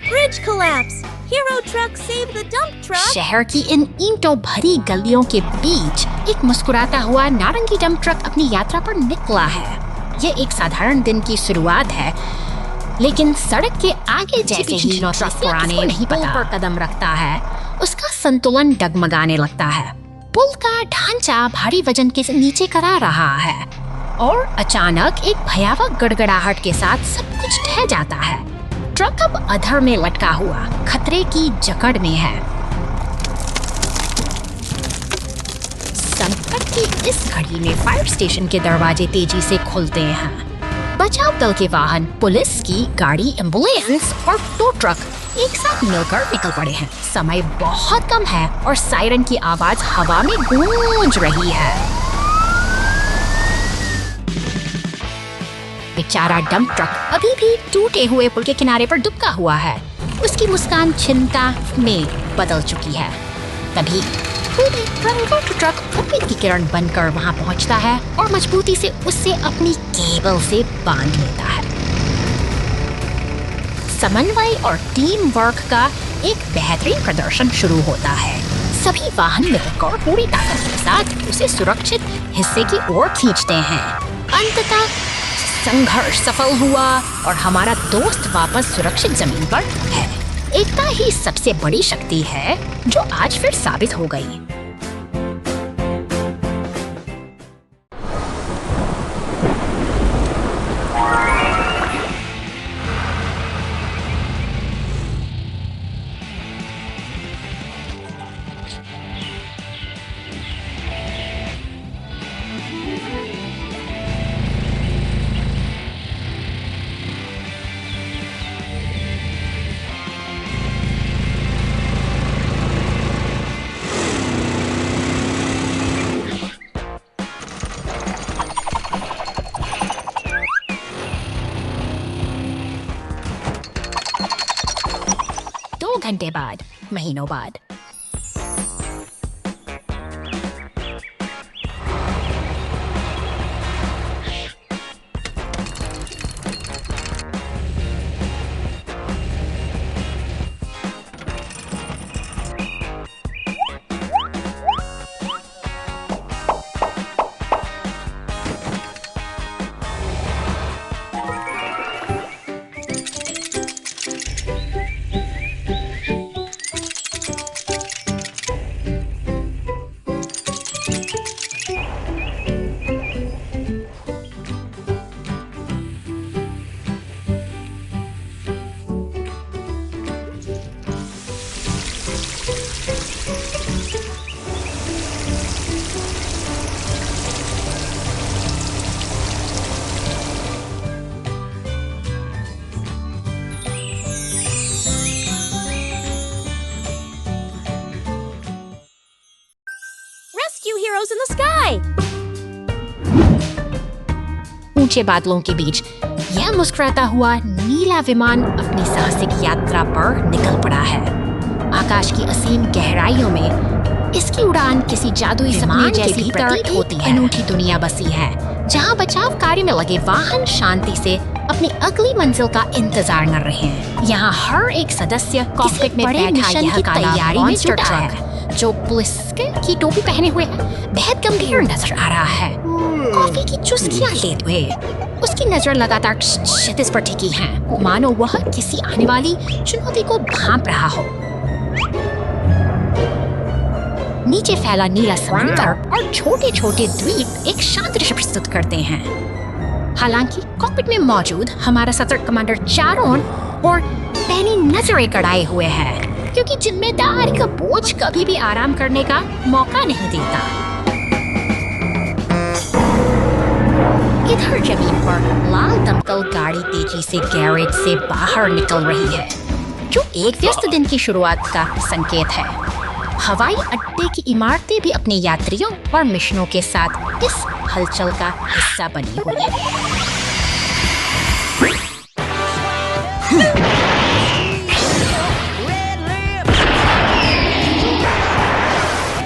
Bridge collapse. Hero truck save the dump truck. शहर की इन ईंटों भरी गलियों के बीच एक मुस्कुराता हुआ नारंगी डंप ट्रक अपनी यात्रा पर निकला है। यह एक साधारण दिन की शुरुआत है, लेकिन सड़क के आगे जैसे ही ट्रक पुराने पुल पर कदम रखता है, उसका संतुलन डगमगाने लगता है। पुल का ढांचा भारी वजन के नीचे करा रहा है और अचानक एक भयावह गड़गड़ाहट के साथ सब कुछ ढह जाता है। ट्रक अब अधर में लटका हुआ खतरे की जकड़ में है। संकट की इस घड़ी में फायर स्टेशन के दरवाजे तेजी से खुलते हैं। बचाव दल के वाहन, पुलिस की गाड़ी, एम्बुलेंस और 2 ट्रक एक साथ मिलकर निकल पड़े हैं। समय बहुत कम है और सायरन की आवाज हवा में गूंज रही है। बेचारा डंप ट्रक अभी भी टूटे हुए पुल के किनारे पर दुबका हुआ है। उसकी मुस्कान चिंता में बदल चुकी है। तभी ट्रक उम्मीद की किरण बनकर वहां पहुंचता है और मजबूती से उससे अपनी केबल से बांध लेता है। समन्वय और टीम वर्क का एक बेहतरीन प्रदर्शन शुरू होता है। सभी वाहन मिलकर पूरी ताकत के साथ उसे सुरक्षित हिस्से की ओर खींचते हैं। अंततः संघर्ष सफल हुआ और हमारा दोस्त वापस सुरक्षित जमीन पर है। एकता ही सबसे बड़ी शक्ति है जो आज फिर साबित हो गई। घंटे बाद, महीनों बाद। Heroes in the sky. ऊंचे बादलों के बीच यह मुस्कुराता हुआ नीला विमान अपनी साहसिक यात्रा पर निकल पड़ा है। आकाश की असीम गहराइयों में इसकी उड़ान किसी जादुई सपने जैसी प्रतीत होती है। अनूठी दुनिया बसी है जहां बचाव कार्य में लगे वाहन शांति से अपनी अगली मंजिल का इंतजार कर रहे हैं। यहाँ हर एक सदस्य कॉकपिट में बैठा यह तैयारी में जुटा है, जो पुलिस की टोपी पहने हुए बेहद गंभीर नजर आ रहा है। कॉफी की चुस्कियां लेते हुए उसकी नजर लगातार क्षितिज पर टिकी है, मानो वह किसी आने वाली चुनौती को भांप रहा हो। नीचे फैला नीला समुद्र और छोटे छोटे द्वीप एक शांत दृश्य प्रस्तुत करते हैं। हालांकि कॉकपिट में मौजूद हमारा सतर्क कमांडर चारों ओर पैनी नजरें गड़ाए हुए है, क्योंकि जिम्मेदारी का बोझ कभी भी आराम करने का मौका नहीं देता। इधर जमीन पर लाल दमकल गाड़ी तेजी से गैरेज से बाहर निकल रही है, जो एक व्यस्त दिन की शुरुआत का संकेत है। हवाई अड्डे की इमारतें भी अपने यात्रियों और मिशनों के साथ इस हलचल का हिस्सा बनी हुई है।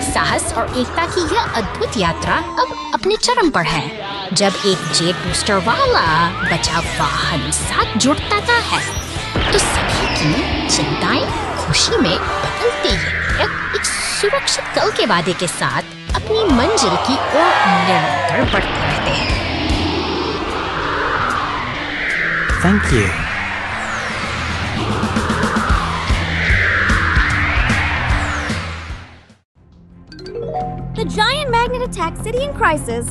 साहस और एकता की यह अद्भुत यात्रा अब अपने चरम पर है, जब एक जेट बूस्टर वाला बचाव वाहन साथ जुड़ता है तो सभी की चिंताएं खुशी में बदलती है। एक सुरक्षित कल के वादे के साथ अपनी मंजिल की ओर निरंतर बढ़ते रहते हैं। Thank you. The giant magnet attacks city in crisis.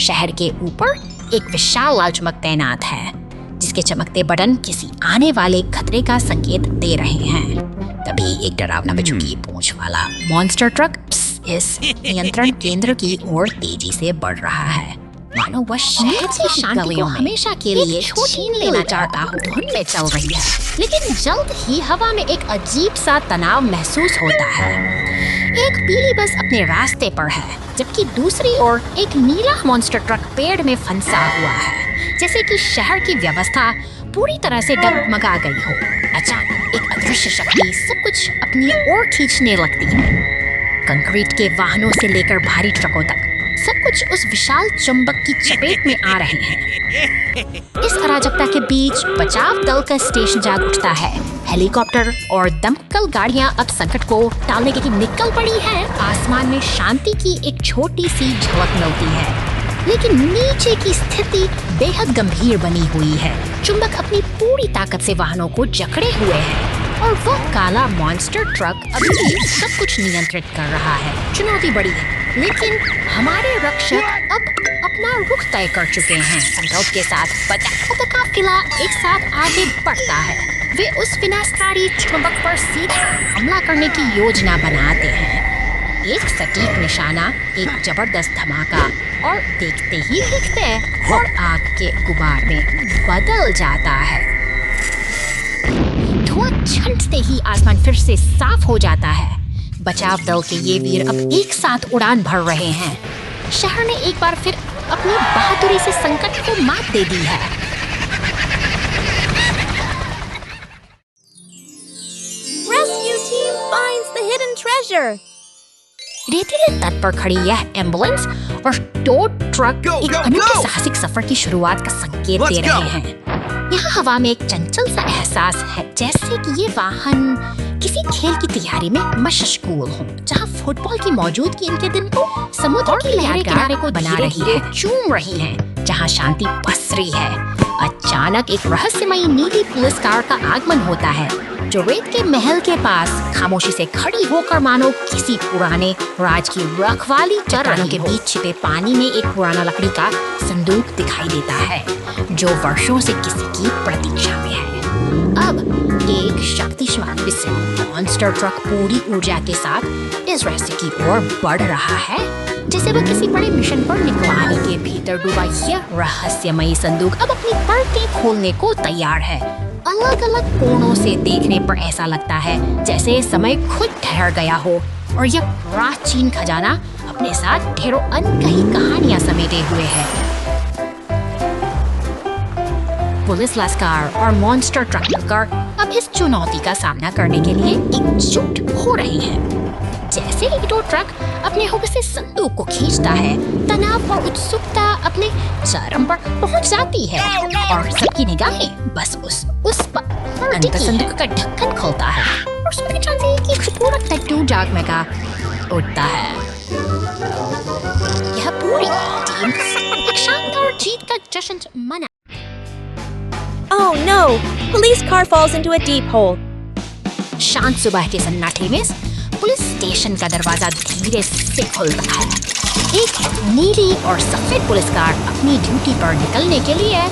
शहर के ऊपर एक विशाल लाल चमक तैनात है, जिसके चमकते बटन किसी आने वाले खतरे का संकेत दे रहे हैं। तभी एक डरावना बिच्छू पूंछ वाला मॉन्स्टर ट्रक इस नियंत्रण केंद्र की ओर तेजी से बढ़ रहा है। मानो वह शहर की शांति को हमेशा के लिए छीन लेना चाहता हो धुन में चल रही है। लेकिन जल्द ही हवा में एक अजीब सा तनाव महसूस होता है। एक पीली बस अपने रास्ते पर है, जबकि दूसरी ओर एक नीला मॉन्स्टर ट्रक पेड़ में फंसा हुआ है, जैसे कि शहर की व्यवस्था पूरी तरह से डगमगा गई हो। अचानक एक अदृश्य शक्ति सब कुछ अपनी ओर खींचने लगती है। कंक्रीट के वाहनों से लेकर भारी ट्रकों तक सब कुछ उस विशाल चुंबक की चपेट में आ रहे हैं। इस अराजकता के बीच बचाव दल का स्टेशन जाग उठता है। हेलीकॉप्टर और दमकल गाड़ियां अब संकट को टालने के लिए निकल पड़ी हैं। आसमान में शांति की एक छोटी सी झलक मिलती है, लेकिन नीचे की स्थिति बेहद गंभीर बनी हुई है। चुंबक अपनी पूरी ताकत से वाहनों को जकड़े हुए है और वो काला मॉन्स्टर ट्रक अभी सब कुछ नियंत्रित कर रहा है। चुनौती बड़ी है, लेकिन हमारे रक्षक अब अपना रुख तय कर चुके हैं। संकल्प के साथ बचाव का काफिला एक साथ आगे बढ़ता है। वे उस विनाशकारी चुंबक पर सीधा हमला करने की योजना बनाते हैं। एक सटीक निशाना, एक जबरदस्त धमाका और देखते ही दिखते और आग के गुबार में बदल जाता है। धुआं छंटते ही आसमान फिर से साफ हो जाता है। बचाव दल के ये वीर अब एक साथ उड़ान भर रहे हैं। शहर ने एक बार फिर अपनी बहादुरी से संकट को मात दे दी है। Rescue team finds the hidden treasure. रेतीले तट पर खड़ी यह एम्बुलेंस और टो ट्रक एक अनोखे साहसिक सफर की शुरुआत का संकेत दे रहे हैं। यहाँ हवा में एक चंचल सा एहसास है, जैसे कि ये वाहन किसी खेल की तैयारी में मशगूल हो, जहाँ फुटबॉल की मौजूदगी इनके दिन को समुद्र की लहरें किनारे को बना रही है, चूम रही है, जहाँ शांति पसरी है। अचानक एक रहस्यमयी नीली पुलिस कार का आगमन होता है, जो रेत के महल के पास खामोशी से खड़ी होकर मानो किसी पुराने राज की रखवाली कर रही के बीच छिपे पानी में एक पुराना लकड़ी का संदूक दिखाई देता है, जो वर्षों से किसी की प्रतीक्षा में है। अब एक शक्तिशाली मॉन्स्टर ट्रक पूरी ऊर्जा के साथ इस रहस्य की ओर बढ़ रहा है, जैसे वह किसी बड़े मिशन पर निकला। पानी के भीतर डूबा यह रहस्यमयी संदूक अब अपनी परतें खोलने को तैयार है। अलग अलग कोणों से देखने पर ऐसा लगता है जैसे समय खुद ठहर गया हो और यह प्राचीन खजाना अपने साथ ढेरों अनकही कहानियां समेटे हुए है। पुलिस लश्कर और मॉन्स्टर ट्रकर अब इस चुनौती का सामना करने के लिए एकजुट हो रहे हैं। जैसे ही टो ट्रक अपने हुक्म से संदूक को खींचता है, तनाव और उत्सुकता अपने चरम पर पहुंच जाती है और सबकी निगाहें बस उस पर अंदर संदूक का ढक्कन खुलता है और उसमें चांदी की पूरा टैटू जगमगा उठता है। यह पूरी टीम एक शानदार जीत का जश्न मना। Oh no! Police car falls into a deep hole. शांत सुबह के सन्नाटे में पुलिस स्टेशन का दरवाजा धीरे से खुलता है। एक नीली और सफेद पुलिस कार अपनी ड्यूटी पर निकलने के लिए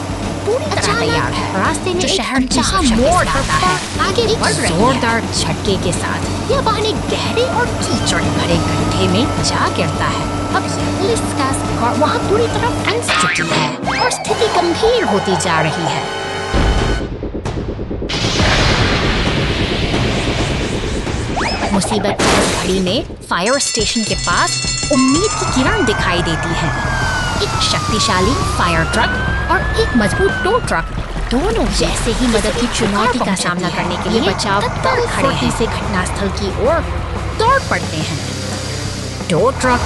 पूरी तरह तैयार है। रास्ते में शहर जहां मोड़ आता है, आगे बढ़ रही है। जोरदार झटके के साथ यह वाहन एक गहरे और कीचड़ भरे गड्ढे में जा गिरता है। अब पुलिस का कार वहां पूरी तरह फंस चुकी है और स्थिति गंभीर होती जा रही है। मुसीबत की घड़ी में फायर स्टेशन के पास उम्मीद की किरण दिखाई देती है। एक शक्तिशाली फायर ट्रक और एक मजबूत टो ट्रक दोनों जैसे ही मदद की चुनौती का सामना करने के लिए बचाव दल खड़े ही से घटनास्थल की ओर दौड़ पड़ते हैं। टो ट्रक,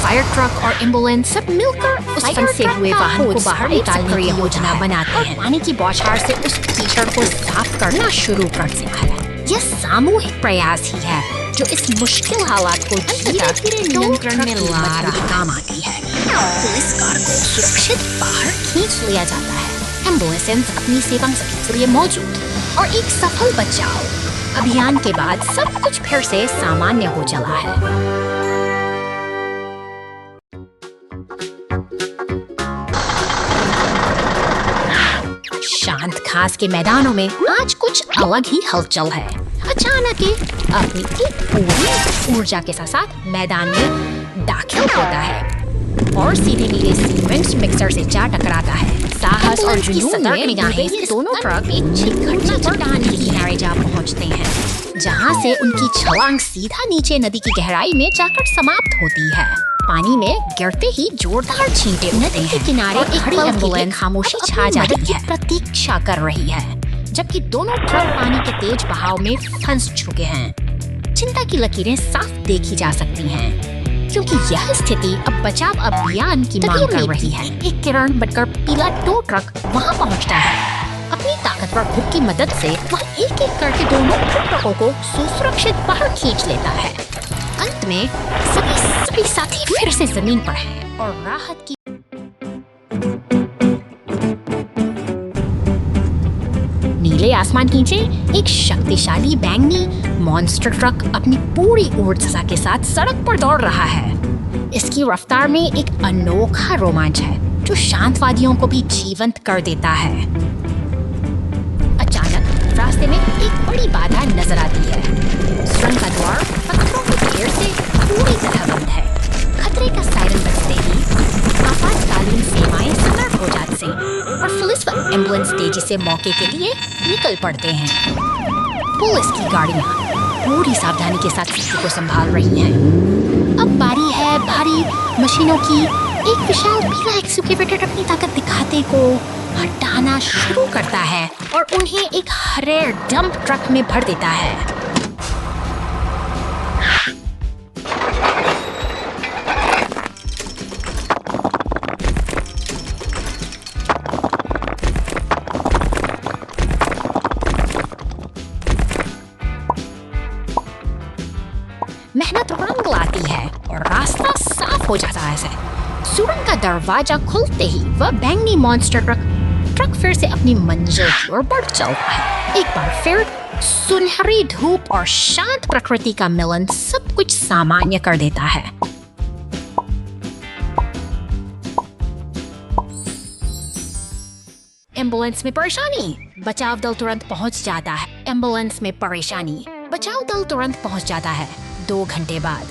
फायर ट्रक और एम्बुलेंस सब मिलकर उस फंसे हुए वाहन को बाहर निकालने की योजना बनाते हैं। पानी की बौछार से उस कीचड़ को साफ करना शुरू कर देता है। यह सामूहिक प्रयास ही है जो इस मुश्किल हालात को धीरे-धीरे नियंत्रण में ला रहा काम आती है। पुलिस कार को सुरक्षित बाहर खींच लिया जाता है। एम्बुलेंस अपनी सेवा के लिए मौजूद और एक सफल बचाव अभियान के बाद सब कुछ फिर से सामान्य हो चला है। शांत घास के मैदानों में आज कुछ अलग ही हलचल है। अचानक अपनी एक पूरी ऊर्जा के साथ मैदान में दाखिल होता है। और सीधे नीले सीमेंट मिक्सर से जा टकराता है। साहस और जुनून में निगाहें दोनों ट्रक एक घटना चट्टान के किनारे जा पहुंचते हैं, जहां से उनकी छलांग सीधा नीचे नदी की गहराई में जाकर समाप्त होती है। पानी में गिरते ही जोरदार छींटे उठते हैं। किनारे एक खड़ी एम्बुलेंस खामोशी छा जाती है, प्रतीक्षा कर रही है, जबकि दोनों ट्रक पानी के तेज बहाव में फंस चुके हैं। चिंता की लकीरें साफ देखी जा सकती हैं, क्योंकि यह स्थिति अब बचाव अभियान की मांग कर रही है। एक किरण बनकर पीला टो ट्रक वहां पहुंचता है। अपनी ताकतवर हुक की मदद से वह एक-एक करके दोनों ट्रकों को सुरक्षित बाहर खींच लेता है। अंत में सभी साथी फिर से जमीन पर हैं और राहत की नीले आसमान के नीचे एक शक्तिशाली बैंगनी मॉन्स्टर ट्रक अपनी पूरी ऊर्जा के साथ सड़क पर दौड़ रहा है। इसकी रफ्तार में एक अनोखा रोमांच है जो शांतवादियों को भी जीवंत कर देता है। अचानक रास्ते में एक बड़ी बाधा नजर आती है। सुरंग का द्वार पत्थरों के ढेर से पूरी तरह बंद है। खतरे का सायरन बजते ही आपातकालीन सेवाएं सतर्क हो जाती हैं और पुलिस व एम्बुलेंस तेजी से मौके के लिए निकल पड़ते हैं। पुलिस की गाड़ियां पूरी सावधानी के साथ स्थिति को संभाल रही हैं। अब बारी है भारी मशीनों की। एक विशाल पीला एक्सकेवेटर अपनी ताकत दिखाते को हटाना शुरू करता है और उन्हें एक हरे डंप ट्रक में भर देता है। मेहनत रंग लाती है और रास्ता साफ हो जाता है। सुरंग का दरवाजा खुलते ही वह बैंगनी मॉन्स्टर ट्रक फिर से अपनी मंजिल की ओर बढ़ चलता है। एक बार फिर सुनहरी धूप और शांत प्रकृति का मिलन सब कुछ सामान्य कर देता है। एम्बुलेंस में परेशानी, बचाव दल तुरंत पहुंच जाता है। एम्बुलेंस में परेशानी, बचाव दल तुरंत पहुंच जाता है। 2 घंटे बाद